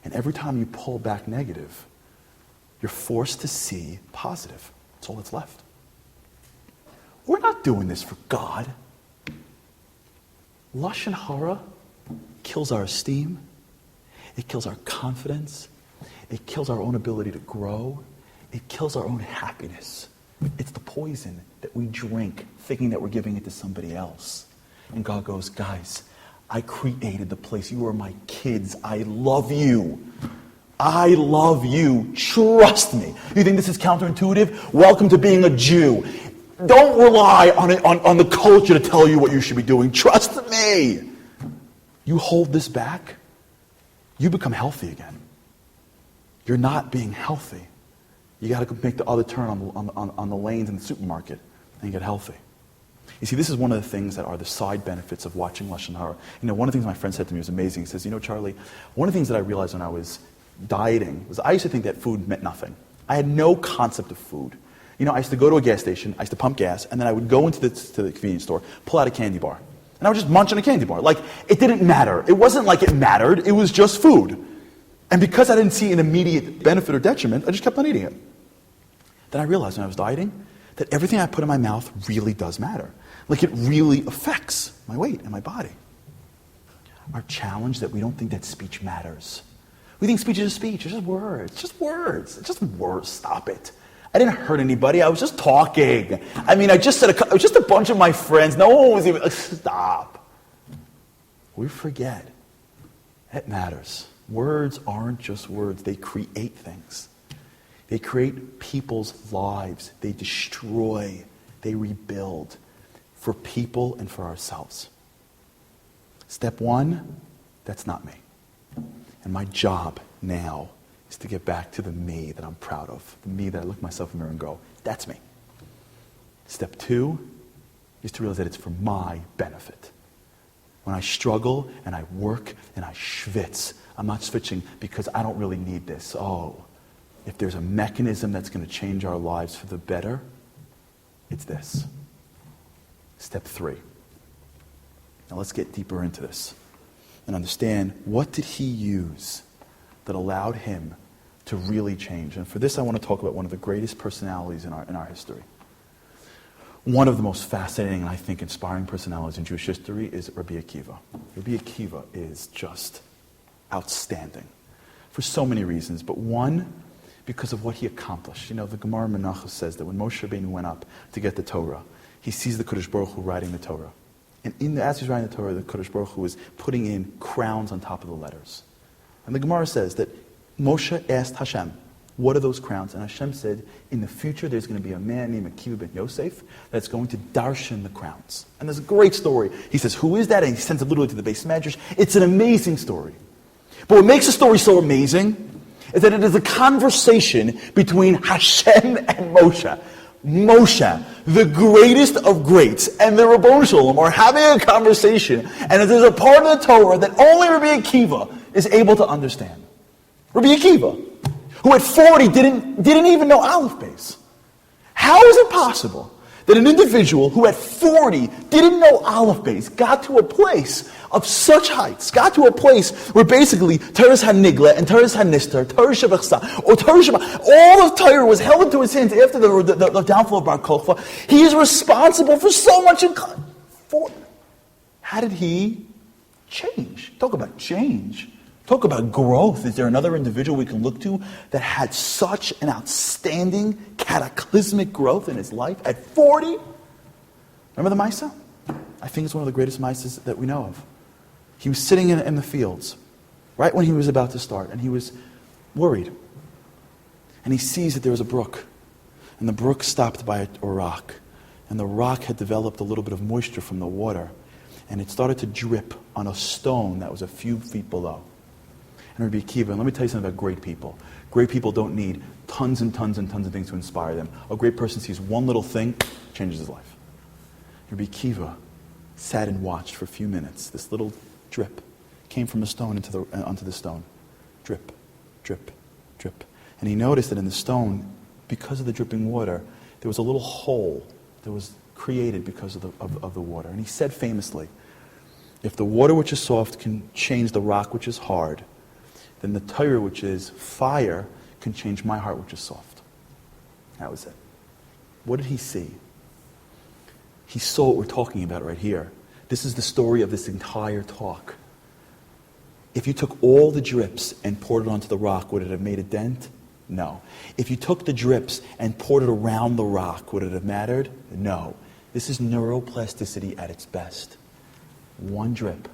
Speaker 1: And every time you pull back negative, you're forced to see positive. That's all that's left. We're not doing this for God. Lashon Hara kills our esteem. It kills our confidence. It kills our own ability to grow. It kills our own happiness. It's the poison that we drink thinking that we're giving it to somebody else. And God goes, guys, I created the place. You are my kids. I love you. I love you. Trust me. You think this is counterintuitive? Welcome to being a Jew. Don't rely on the culture to tell you what you should be doing. Trust me. You hold this back, you become healthy again. You're not being healthy. You got to make the other turn on the lanes in the supermarket and get healthy. You see, this is one of the things that are the side benefits of watching Lashon Hara. You know, one of the things my friend said to me was amazing. He says, you know, Charlie, one of the things that I realized when I was dieting was I used to think that food meant nothing. I had no concept of food. You know, I used to go to a gas station, I used to pump gas, and then I would go to the convenience store, pull out a candy bar. And I would just munch on a candy bar. Like, it didn't matter. It wasn't like it mattered. It was just food. And because I didn't see an immediate benefit or detriment, I just kept on eating it. Then I realized when I was dieting that everything I put in my mouth really does matter. Like, it really affects my weight and my body. Our challenge that we don't think that speech matters. We think speech is just speech. It's just words. Just words. It's just words. Stop it. I didn't hurt anybody. I was just talking. I mean, I just said it was just a bunch of my friends. No one was even... Stop. We forget. It matters. Words aren't just words. They create things. They create people's lives. They destroy. They rebuild for people and for ourselves. Step one, that's not me. And my job now is to get back to the me that I'm proud of. The me that I look myself in the mirror and go, that's me. Step two is to realize that it's for my benefit. When I struggle and I work and I schwitz, I'm not switching because I don't really need this. Oh, if there's a mechanism that's going to change our lives for the better, it's this. Step three. Now let's get deeper into this and understand, what did he use that allowed him to really change? And for this, I want to talk about one of the greatest personalities in our history. One of the most fascinating and I think inspiring personalities in Jewish history is Rabbi Akiva. Rabbi Akiva is just outstanding for so many reasons, but one, because of what he accomplished. You know, the Gemara Menachos says that when Moshe Rabbeinu went up to get the Torah, he sees the Kodesh Baruch Hu writing the Torah And as he's writing the Torah, the Kodesh Baruch Hu is putting in crowns on top of the letters. And the Gemara says that Moshe asked Hashem, what are those crowns? And Hashem said, in the future there's going to be a man named Akiva ben Yosef that's going to darshan the crowns. And there's a great story. He says, who is that? And he sends it literally to the base medrash. It's an amazing story. But what makes the story so amazing is that it is a conversation between Hashem and Moshe. Moshe, the greatest of greats, and the Rabbon Shalom are having a conversation, and there's a part of the Torah that only Rabbi Akiva is able to understand. Rabbi Akiva, who at 40 didn't even know Aleph Beis. How is it possible that an individual who at 40 didn't know Aleph Beis got to a place of such heights, got to a place where basically Teres HaNigla and Teres HaNistar, Teres Shebechsa, or Teres Sheba, all of Torah was held into his hands after the downfall of Bar Kokhba. He is responsible for so much. How did he change? Talk about change. Talk about growth. Is there another individual we can look to that had such an outstanding, cataclysmic growth in his life at 40? Remember the Maisa? I think it's one of the greatest Maisas that we know of. He was sitting in the fields, right when he was about to start, and he was worried. And he sees that there was a brook, and the brook stopped by a rock, and the rock had developed a little bit of moisture from the water, and it started to drip on a stone that was a few feet below. And Rabbi Akiva, and let me tell you something about great people. Great people don't need tons and tons and tons of things to inspire them. A great person sees one little thing, changes his life. Rabbi Akiva sat and watched for a few minutes. This little drip came from a stone onto the stone. Drip, drip, drip. And he noticed that in the stone, because of the dripping water, there was a little hole that was created because of the water. And he said famously, if the water which is soft can change the rock which is hard, then the Torah which is fire can change my heart which is soft. That was it. What did he see? He saw what we're talking about right here. This is the story of this entire talk. If you took all the drips and poured it onto the rock, would it have made a dent? No. If you took the drips and poured it around the rock, would it have mattered? No. This is neuroplasticity at its best. One drip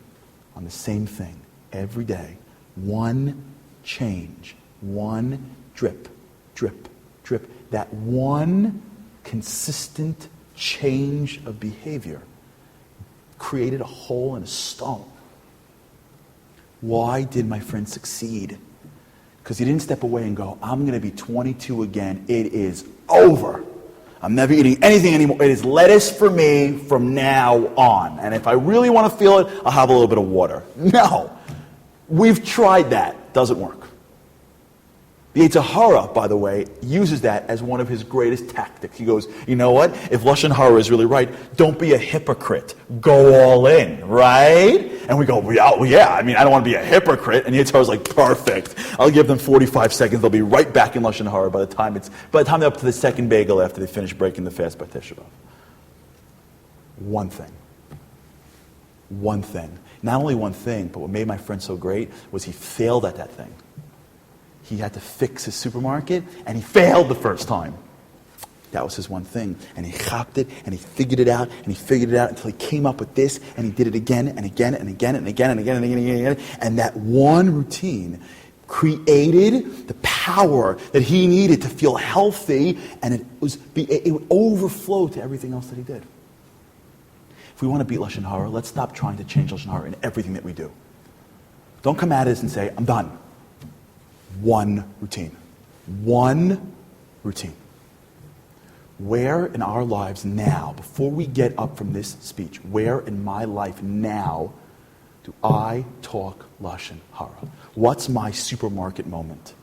Speaker 1: on the same thing every day. One change. One drip, drip, drip. That one consistent change of behavior created a hole in a stone. Why did my friend succeed? Because he didn't step away and go, I'm going to be 22 again. It is over. I'm never eating anything anymore. It is lettuce for me from now on. And if I really want to feel it, I'll have a little bit of water. No. We've tried that. Doesn't work. The Hora, by the way, uses that as one of his greatest tactics. He goes, you know what? If Lashon Hara is really right, don't be a hypocrite. Go all in, right? And we go, well, yeah, I mean, I don't want to be a hypocrite. And the Hara's like, perfect. I'll give them 45 seconds. They'll be right back in Lashon Hara by the time they're up to the second bagel after they finish breaking the fast by Tisha B'Av. One thing. One thing. Not only one thing, but what made my friend so great was he failed at that thing. He had to fix his supermarket, and he failed the first time. That was his one thing. And he chopped it, and he figured it out, and he figured it out until he came up with this, and he did it again, and again, and again, and again, and again, and again, and again. And that one routine created the power that he needed to feel healthy, and it would overflow to everything else that he did. If we want to beat Lashon Hara, let's stop trying to change Lashon Hara in everything that we do. Don't come at us and say, I'm done. One routine. One routine. Where in our lives now, before we get up from this speech, where in my life now do I talk Lashon Hara? What's my supermarket moment?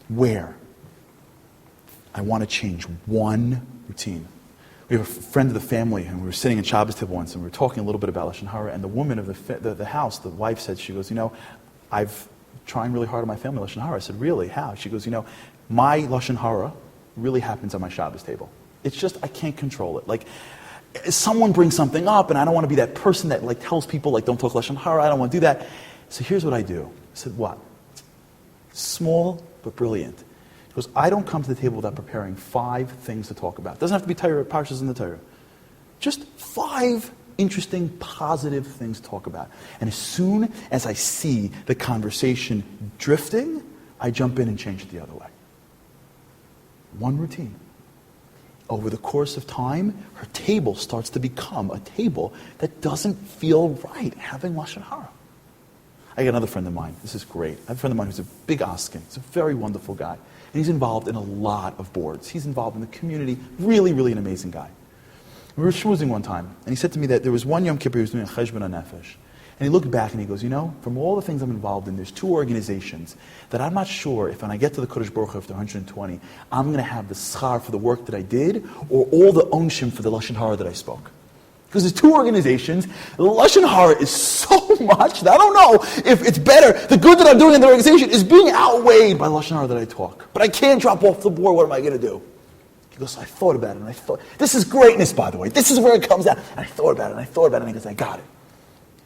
Speaker 1: Where? I want to change one routine. We have a friend of the family, and we were sitting at Shabbos table once, and we were talking a little bit about Lashon Hara, and the woman of the house, the wife said, she goes, I've trying really hard on my family Lashon Hara. I said, really? How? She goes, my Lashon Hara really happens on my Shabbos table. It's just, I can't control it. Like, someone brings something up, and I don't want to be that person that tells people, don't talk Lashon Hara. I don't want to do that. So here's what I do. I said, what? Small, but brilliant. She goes, I don't come to the table without preparing 5 things to talk about. It doesn't have to be Torah, parshas in the Torah. Just 5 interesting, positive things to talk about. And as soon as I see the conversation drifting, I jump in and change it the other way. One routine. Over the course of time, her table starts to become a table that doesn't feel right having Lashon Hara. I got another friend of mine. This is great. I have a friend of mine who's a big Oskin. He's a very wonderful guy. And he's involved in a lot of boards. He's involved in the community. Really, really an amazing guy. We were schmoozing one time, and he said to me that there was one Yom Kippur he was doing a cheshbon nefesh. And he looked back and he goes, from all the things I'm involved in, there's two organizations that I'm not sure if when I get to the Kodesh Baruch Hu after 120, I'm going to have the schar for the work that I did or all the onshim for the Lashon Hara that I spoke. Because there's two organizations. The Lashon Hara is so much that I don't know if it's better. The good that I'm doing in the organization is being outweighed by Lashon Hara that I talk. But I can't drop off the board. What am I going to do? He goes, I thought about it, and I thought, this is greatness, by the way. This is where it comes out. And I thought about it, and I thought about it, and he goes, I got it.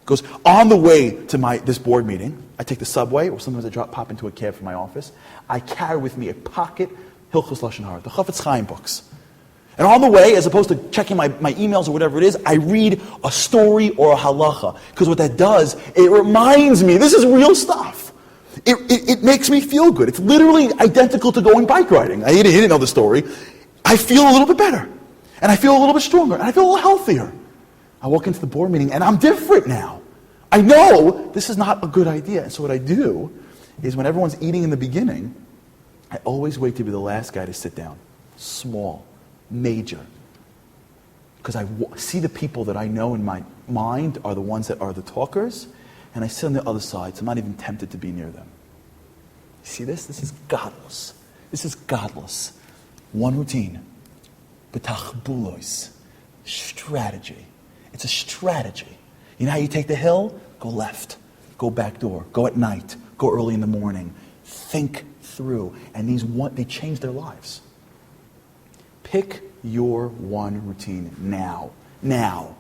Speaker 1: He goes, on the way to this board meeting, I take the subway, or sometimes I pop into a cab from my office. I carry with me a pocket Hilchos Lashon Hara, the Chofetz Chaim books. And on the way, as opposed to checking my emails or whatever it is, I read a story or a halacha. Because what that does, it reminds me, this is real stuff. It makes me feel good. It's literally identical to going bike riding. He didn't know the story. I feel a little bit better. And I feel a little bit stronger. And I feel a little healthier. I walk into the board meeting and I'm different now. I know this is not a good idea. And so what I do is when everyone's eating in the beginning, I always wait to be the last guy to sit down. Small. Major. Because I see the people that I know in my mind are the ones that are the talkers, and I sit on the other side, so I'm not even tempted to be near them. See this? This is godless. This is godless. One routine. B'tachbulos. Strategy. It's a strategy. You know how you take the hill? Go left. Go back door. Go at night. Go early in the morning. Think through. And they change their lives. Pick your one routine now. Now.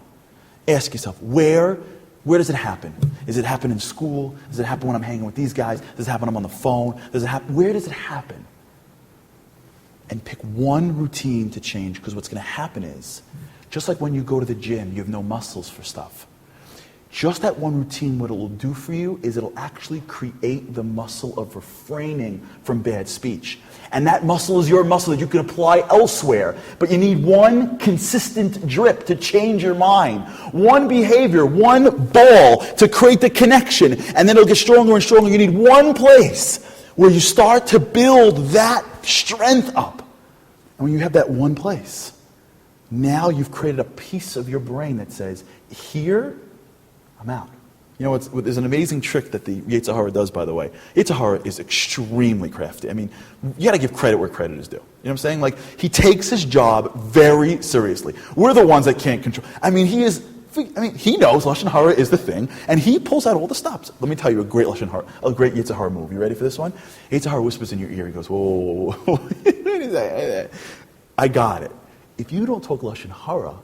Speaker 1: Ask yourself, where does it happen? Does it happen in school? Does it happen when I'm hanging with these guys? Does it happen when I'm on the phone? Where does it happen? And pick one routine to change, because what's going to happen is, just like when you go to the gym, you have no muscles for stuff. Just that one routine, what it will do for you is it'll actually create the muscle of refraining from bad speech. And that muscle is your muscle that you can apply elsewhere. But you need one consistent drip to change your mind. One behavior, one ball to create the connection. And then it'll get stronger and stronger. You need one place where you start to build that strength up. And when you have that one place, now you've created a piece of your brain that says, here, I'm out. You know, there's an amazing trick that the Yetzer Hara does, by the way. Yetzer Hara is extremely crafty. I mean, you got to give credit where credit is due. You know what I'm saying? Like, he takes his job very seriously. We're the ones that can't control. I mean, he knows Lashon Hara is the thing, and he pulls out all the stops. Let me tell you a great Yetzer Hara move. You ready for this one? Yetzer Hara whispers in your ear. He goes, whoa, wait a second. I got it. If you don't talk Lashon Hara,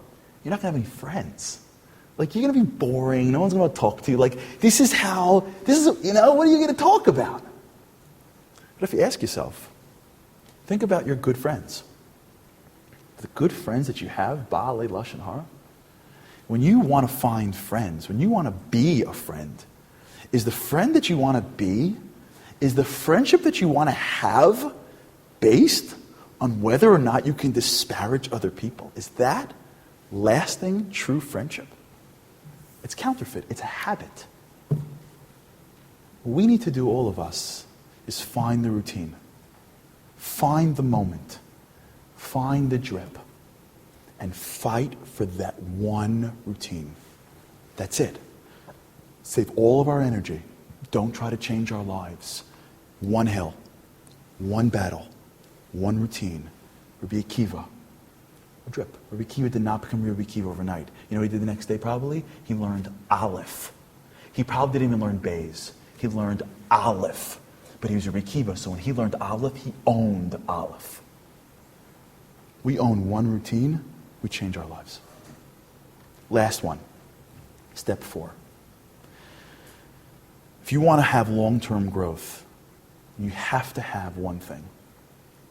Speaker 1: you're not going to have any friends. Like, you're going to be boring. No one's going to talk to you. Like, what are you going to talk about? But if you ask yourself, think about your good friends. The good friends that you have, Ba'alei Lashon Hara. When you want to find friends, when you want to be a friend, is the friend that you want to be, is the friendship that you want to have based on whether or not you can disparage other people? Is that lasting, true friendship? It's counterfeit. It's a habit. What we need to do, all of us, is find the routine. Find the moment. Find the drip. And fight for that one routine. That's it. Save all of our energy. Don't try to change our lives. One hill. One battle. One routine. Rabbi Akiva. A drip. Rabbi Akiva did not become Rabbi Akiva overnight. You know what he did the next day probably? He learned Aleph. He probably didn't even learn Beis. He learned Aleph. But he was Rabbi Akiva, so when he learned Aleph, he owned Aleph. We own one routine, we change our lives. Last one. Step 4. If you want to have long-term growth, you have to have one thing.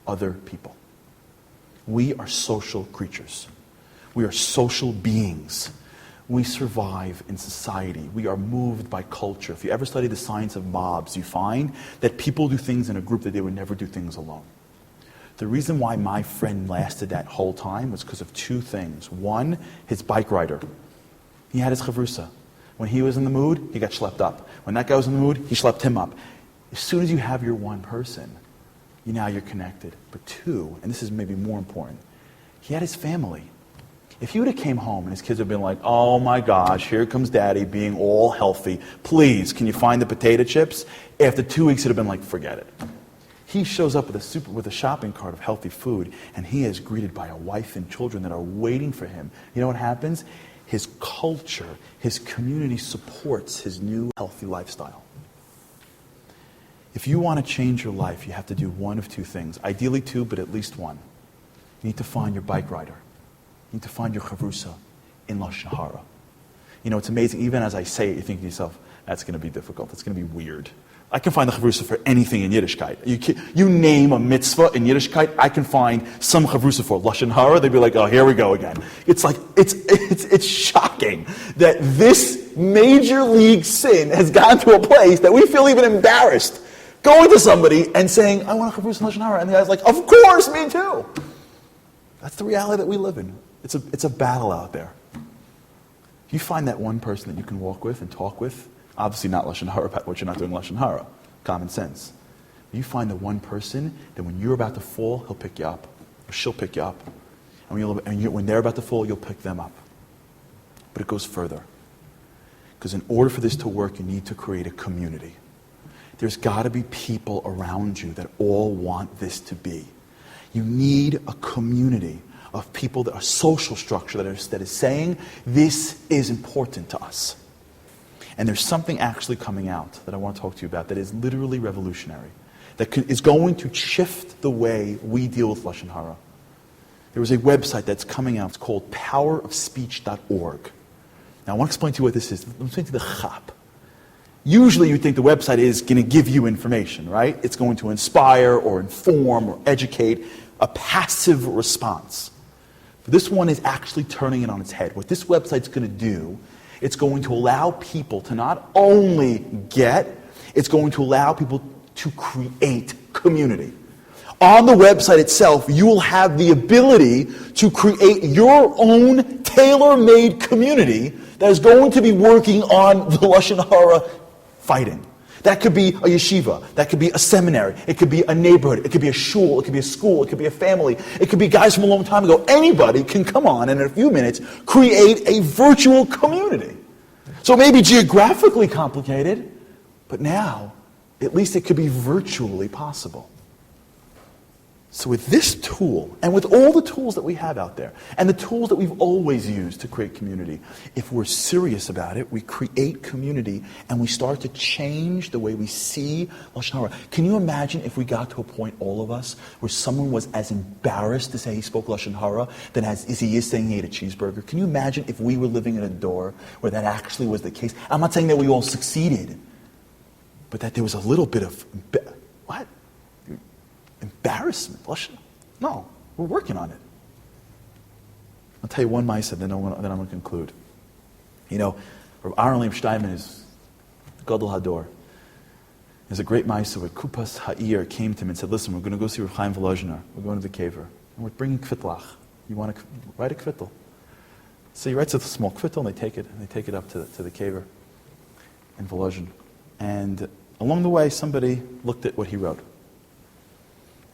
Speaker 1: Other people. We are social creatures. We are social beings. We survive in society. We are moved by culture. If you ever study the science of mobs, you find that people do things in a group that they would never do things alone. The reason why my friend lasted that whole time was because of two things. One, his bike rider. He had his chavrusa. When he was in the mood, he got schlepped up. When that guy was in the mood, he schlepped him up. As soon as you have your one person, now you're connected. But two, and this is maybe more important, he had his family. If he would have came home and his kids would have been like, oh my gosh, here comes daddy being all healthy. Please, can you find the potato chips? After 2 weeks, it would have been like, forget it. He shows up with a shopping cart of healthy food, and he is greeted by a wife and children that are waiting for him. You know what happens? His culture, his community supports his new healthy lifestyle. If you want to change your life, you have to do one of two things. Ideally two, but at least one. You need to find your bike rider. You need to find your chavrusa in Lashon Hara. You know, it's amazing. Even as I say it, you think to yourself, that's going to be difficult. That's going to be weird. I can find the chavrusa for anything in Yiddishkeit. You name a mitzvah in Yiddishkeit, I can find some chavrusa for Lashon Hara. They'd be like, oh, here we go again. It's like, it's shocking that this major league sin has gotten to a place that we feel even embarrassed going to somebody and saying, I want a chavrusa in Lashon Hara. And the guy's like, of course, me too. That's the reality that we live in. It's a battle out there. If you find that one person that you can walk with and talk with, obviously not Lashon Hara, what you're not doing Lashon Hara, common sense. You find the one person that when you're about to fall, he'll pick you up, or she'll pick you up. And when they're about to fall, you'll pick them up. But it goes further. Because in order for this to work, you need to create a community. There's got to be people around you that all want this to be. You need a community of people, that are social structure that is saying, this is important to us. And there's something actually coming out that I want to talk to you about that is literally revolutionary, that is going to shift the way we deal with Lashon Hara. There was a website that's coming out. It's called powerofspeech.org. Now I want to explain to you what this is. Let me explain to you the chap. Usually you think the website is going to give you information, right? It's going to inspire or inform or educate, a passive response. But this one is actually turning it on its head. What this website's going to do, it's going to allow people to not only it's going to allow people to create community. On the website itself, you will have the ability to create your own tailor-made community that is going to be working on the Lashon Hara fighting. That could be a yeshiva. That could be a seminary. It could be a neighborhood. It could be a shul. It could be a school. It could be a family. It could be guys from a long time ago. Anybody can come on and in a few minutes create a virtual community. So it may be geographically complicated, but now at least it could be virtually possible. So with this tool, and with all the tools that we have out there, and the tools that we've always used to create community, if we're serious about it, we create community, and we start to change the way we see Lashon Hara. Can you imagine if we got to a point, all of us, where someone was as embarrassed to say he spoke Lashon Hara than as he is saying he ate a cheeseburger? Can you imagine if we were living in a door where that actually was the case? I'm not saying that we all succeeded, but that there was a little bit of, what? Embarrassment. No, we're working on it. I'll tell you one ma'aseh, then I'm going to conclude. You know, Rav Aaron Leib Steinman is Gadol Hador. There's a great ma'aseh where Kupas Ha'ir came to him and said, listen, we're going to go see Rav Chaim Volozhiner. We're going to the kever. And we're bringing kvitlach. You want to write a kvittel? So he writes a small kvittel, and they take it up to the kever in Volozhin. And along the way, somebody looked at what he wrote.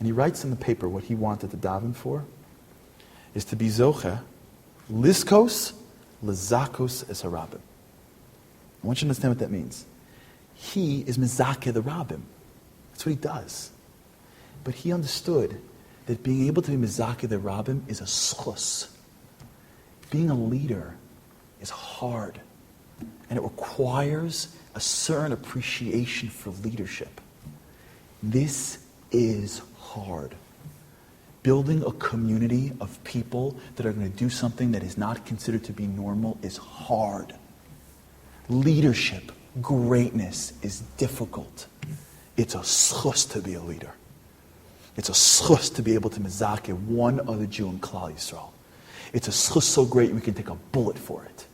Speaker 1: And he writes in the paper what he wanted to daven for is to be zocha, liskos, lezakos es harabim. I want you to understand what that means. He is mizakeh the rabbim. That's what he does. But he understood that being able to be mizakeh the rabbim is a schus. Being a leader is hard. And it requires a certain appreciation for leadership. This is hard. Building a community of people that are going to do something that is not considered to be normal is hard. Leadership, greatness is difficult. It's a schus to be a leader. It's a schus to be able to mizakeh one other Jew in Klal Yisrael. It's a schus so great we can take a bullet for it.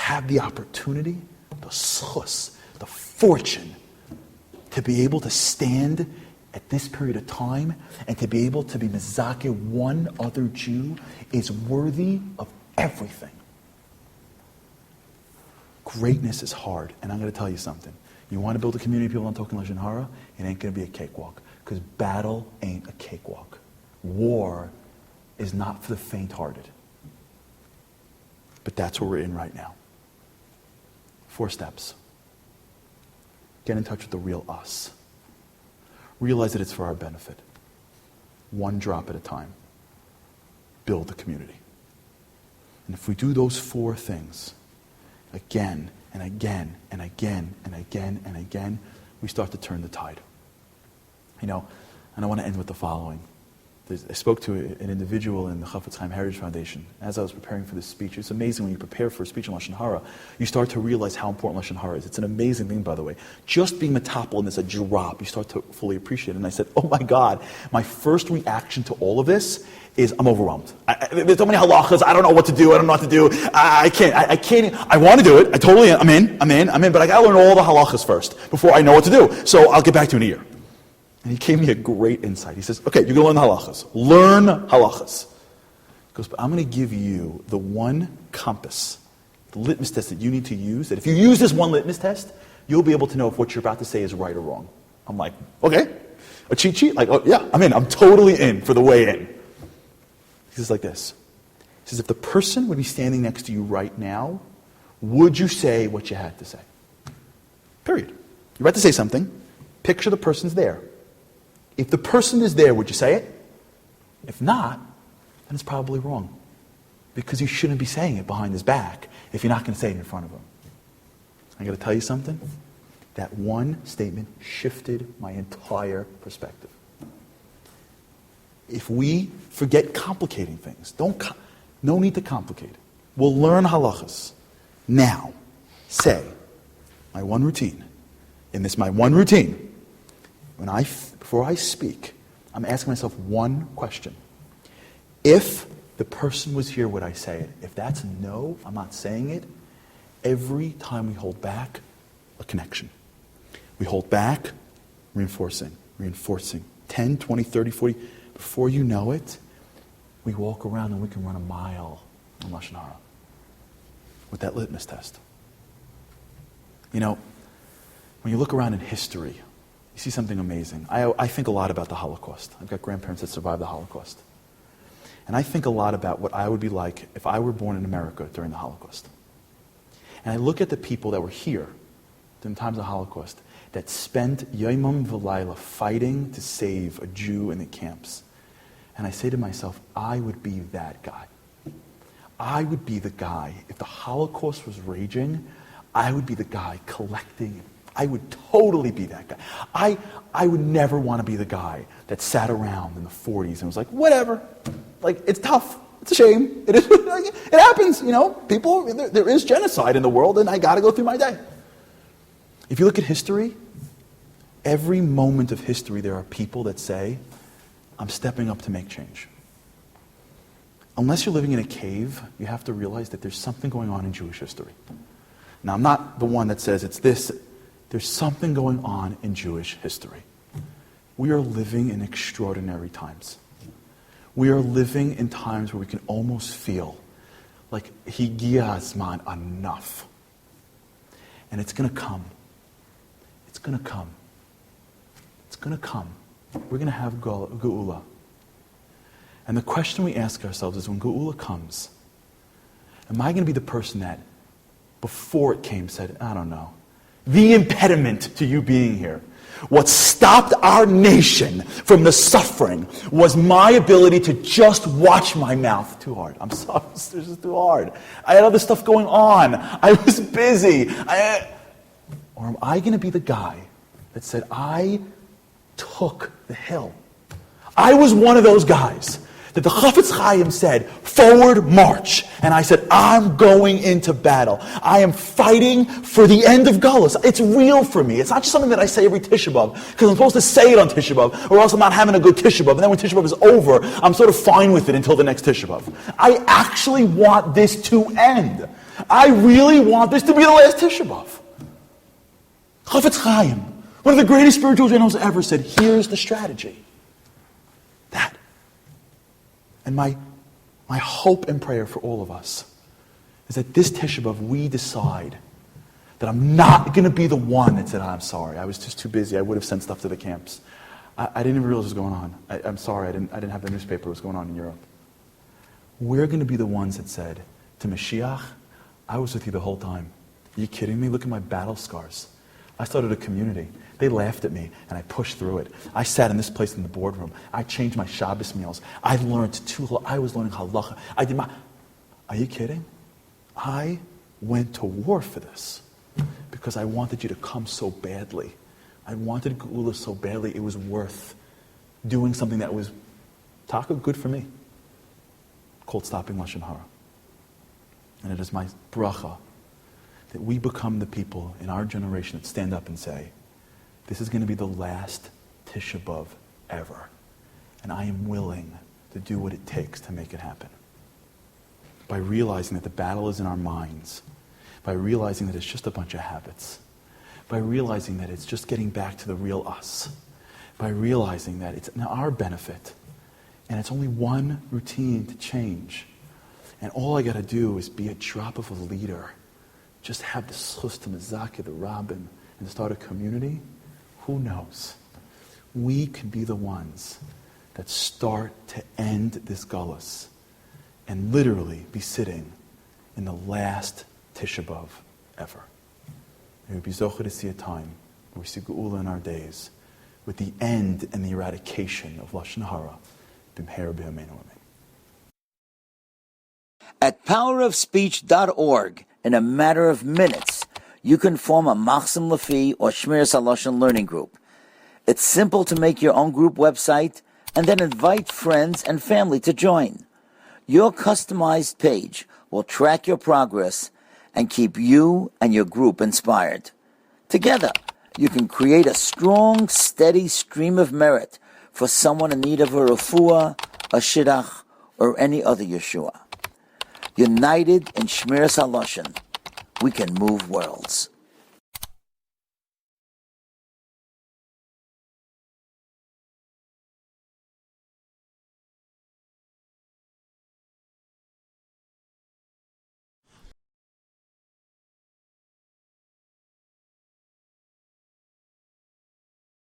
Speaker 1: have the opportunity, the schus, the fortune, to be able to stand at this period of time and to be able to be mezakeh one other Jew is worthy of everything. Greatness is hard, and I'm going to tell you something. You want to build a community of people not talking Lashon Hara? It ain't going to be a cakewalk, because battle ain't a cakewalk. War is not for the faint-hearted. But that's where we're in right now. 4 steps. Get in touch with the real us. Realize that it's for our benefit. 1 drop at a time. Build the community. And if we do those 4 things, again and again and again and again and again, we start to turn the tide. And I want to end with the following. I spoke to an individual in the Chofetz Chaim Heritage Foundation as I was preparing for this speech. It's amazing when you prepare for a speech on Lashon Hara, you start to realize how important Lashon Hara is. It's an amazing thing, by the way. Just being metapel is a drop. You start to fully appreciate it. And I said, oh my God, my first reaction to all of this is I'm overwhelmed. There's so many halachas. I don't know what to do. I don't know what to do. I can't. I want to do it. I'm in. But I got to learn all the halachas first before I know what to do. So I'll get back to you in a year. And he gave me a great insight. He says, okay, you're going to learn the halachas. Learn halachas. He goes, but I'm going to give you the one compass, the litmus test that you need to use, that if you use this one litmus test, you'll be able to know if what you're about to say is right or wrong. I'm like, okay. A cheat sheet? Like, oh yeah, I'm in. I'm totally in for the way in. He says like this. He says, if the person would be standing next to you right now, would you say what you had to say? Period. You're about to say something. Picture the person's there. If the person is there, would you say it? If not, then it's probably wrong. Because you shouldn't be saying it behind his back if you're not going to say it in front of him. I got to tell you something. That one statement shifted my entire perspective. If we forget complicating things, no need to complicate. We'll learn halachas. Now, say, my one routine. In this, my one routine. Before I speak, I'm asking myself one question. If the person was here, would I say it? If that's no, I'm not saying it. Every time we hold back, a connection. We hold back, reinforcing. 10, 20, 30, 40. Before you know it, we walk around and we can run a mile on Lashon Hara with that litmus test. When you look around in history, you see something amazing. I think a lot about the Holocaust. I've got grandparents that survived the Holocaust. And I think a lot about what I would be like if I were born in America during the Holocaust. And I look at the people that were here during the times of the Holocaust that spent Yomim V'Layla fighting to save a Jew in the camps. And I say to myself, I would be that guy. I would be the guy. If the Holocaust was raging, I would be the guy collecting. I would totally be that guy. I would never want to be the guy that sat around in the 40s and was like, whatever. Like, it's tough. It's a shame. It happens, People, there is genocide in the world, and I got to go through my day. If you look at history, every moment of history, there are people that say, I'm stepping up to make change. Unless you're living in a cave, you have to realize that there's something going on in Jewish history. Now, I'm not the one that says it's this. There's something going on in Jewish history. We are living in extraordinary times. We are living in times where we can almost feel like Higia Hazman, enough. And it's going to come. It's going to come. It's going to come. We're going to have Geula. And the question we ask ourselves is, when Geula comes, am I going to be the person that, before it came, said, I don't know, the impediment to you being here, what stopped our nation from the suffering was my ability to just watch my mouth. Too hard. I'm sorry, this is too hard. I had other stuff going on. I was busy. Or am I going to be the guy that said, I took the hill? I was one of those guys that the Chofetz Chaim said, forward march. And I said, I'm going into battle. I am fighting for the end of Gullus. It's real for me. It's not just something that I say every Tisha B'Av, because I'm supposed to say it on Tisha B'Av, or else I'm not having a good Tisha B'Av. And then when Tisha B'Av is over, I'm sort of fine with it until the next Tisha B'Av. I actually want this to end. I really want this to be the last Tisha B'Av. Chofetz Chaim, one of the greatest spiritual generals ever, said, here's the strategy. That. And my hope and prayer for all of us is that this Tisha B'Av we decide that I'm not going to be the one that said, I'm sorry, I was just too busy, I would have sent stuff to the camps. I didn't even realize what was going on. I'm sorry, I didn't have the newspaper, what was going on in Europe. We're going to be the ones that said to Mashiach, I was with you the whole time. Are you kidding me? Look at my battle scars. I started a community. They laughed at me, and I pushed through it. I sat in this place in the boardroom. I changed my Shabbos meals. I was learning halacha. Are you kidding? I went to war for this because I wanted you to come so badly. I wanted Geula so badly, it was worth doing something that was taka good for me, called stopping Lashon Hara. And it is my bracha that we become the people in our generation that stand up and say, this is going to be the last Tisha B'Av ever. And I am willing to do what it takes to make it happen. By realizing that the battle is in our minds, by realizing that it's just a bunch of habits, by realizing that it's just getting back to the real us, by realizing that it's in our benefit, and it's only one routine to change. And all I got to do is be a drop of a leader, just have the schus to mezakeh, the rabbin, and to start a community. Who knows? We can be the ones that start to end this gullus and literally be sitting in the last Tisha B'Av ever. May we be zocher to see a time where we see Geula in our days with the end and the eradication of Lashon Hara. B'mher b'yameinu amen.
Speaker 2: At powerofspeech.org, in a matter of minutes, you can form a Machzim Lafi or Shmiras HaLashon learning group. It's simple to make your own group website and then invite friends and family to join. Your customized page will track your progress and keep you and your group inspired. Together, you can create a strong, steady stream of merit for someone in need of a refuah, a shidduch, or any other Yeshua. United in Shmiras HaLashon, we can move worlds.